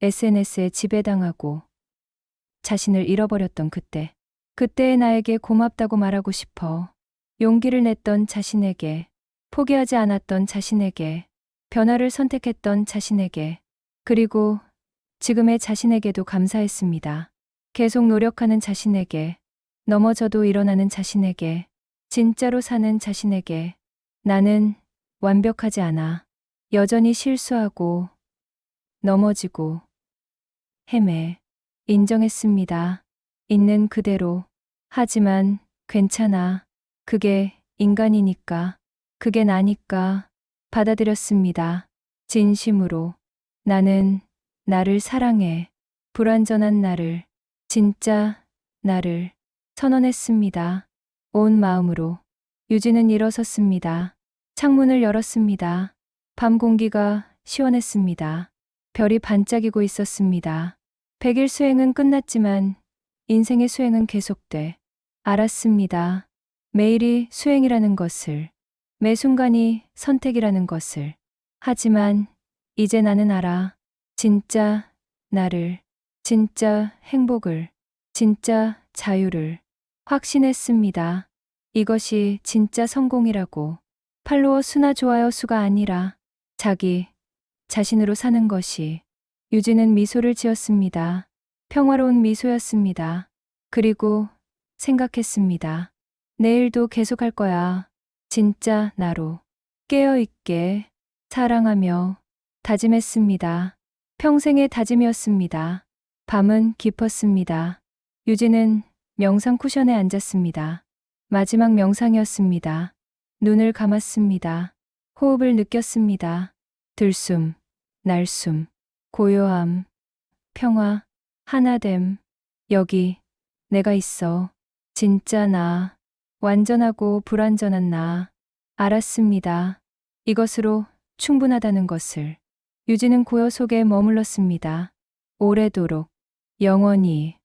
Speaker 1: SNS에 지배당하고 자신을 잃어버렸던 그때, 그때의 나에게 고맙다고 말하고 싶어. 용기를 냈던 자신에게, 포기하지 않았던 자신에게, 변화를 선택했던 자신에게, 그리고 지금의 자신에게도 감사했습니다. 계속 노력하는 자신에게, 넘어져도 일어나는 자신에게, 진짜로 사는 자신에게. 나는 완벽하지 않아. 여전히 실수하고, 넘어지고, 헤매. 인정했습니다. 있는 그대로. 하지만 괜찮아. 그게 인간이니까. 그게 나니까. 받아들였습니다. 진심으로. 나는 나를 사랑해. 불완전한 나를, 진짜 나를 선언했습니다. 온 마음으로. 유진은 일어섰습니다. 창문을 열었습니다. 밤 공기가 시원했습니다. 별이 반짝이고 있었습니다. 100일 수행은 끝났지만 인생의 수행은 계속돼. 알았습니다. 매일이 수행이라는 것을. 매 순간이 선택이라는 것을. 하지만 이제 나는 알아. 진짜 나를, 진짜 행복을, 진짜 자유를 확신했습니다. 이것이 진짜 성공이라고. 팔로워 수나 좋아요 수가 아니라 자기 자신으로 사는 것이. 유진은 미소를 지었습니다. 평화로운 미소였습니다. 그리고 생각했습니다. 내일도 계속할 거야. 진짜 나로. 깨어있게 사랑하며 다짐했습니다. 평생의 다짐이었습니다. 밤은 깊었습니다. 유진은 명상 쿠션에 앉았습니다. 마지막 명상이었습니다. 눈을 감았습니다. 호흡을 느꼈습니다. 들숨, 날숨, 고요함, 평화, 하나됨. 여기 내가 있어. 진짜 나. 완전하고 불완전한 나. 알았습니다. 이것으로 충분하다는 것을. 유진은 고요 속에 머물렀습니다. 오래도록, 영원히.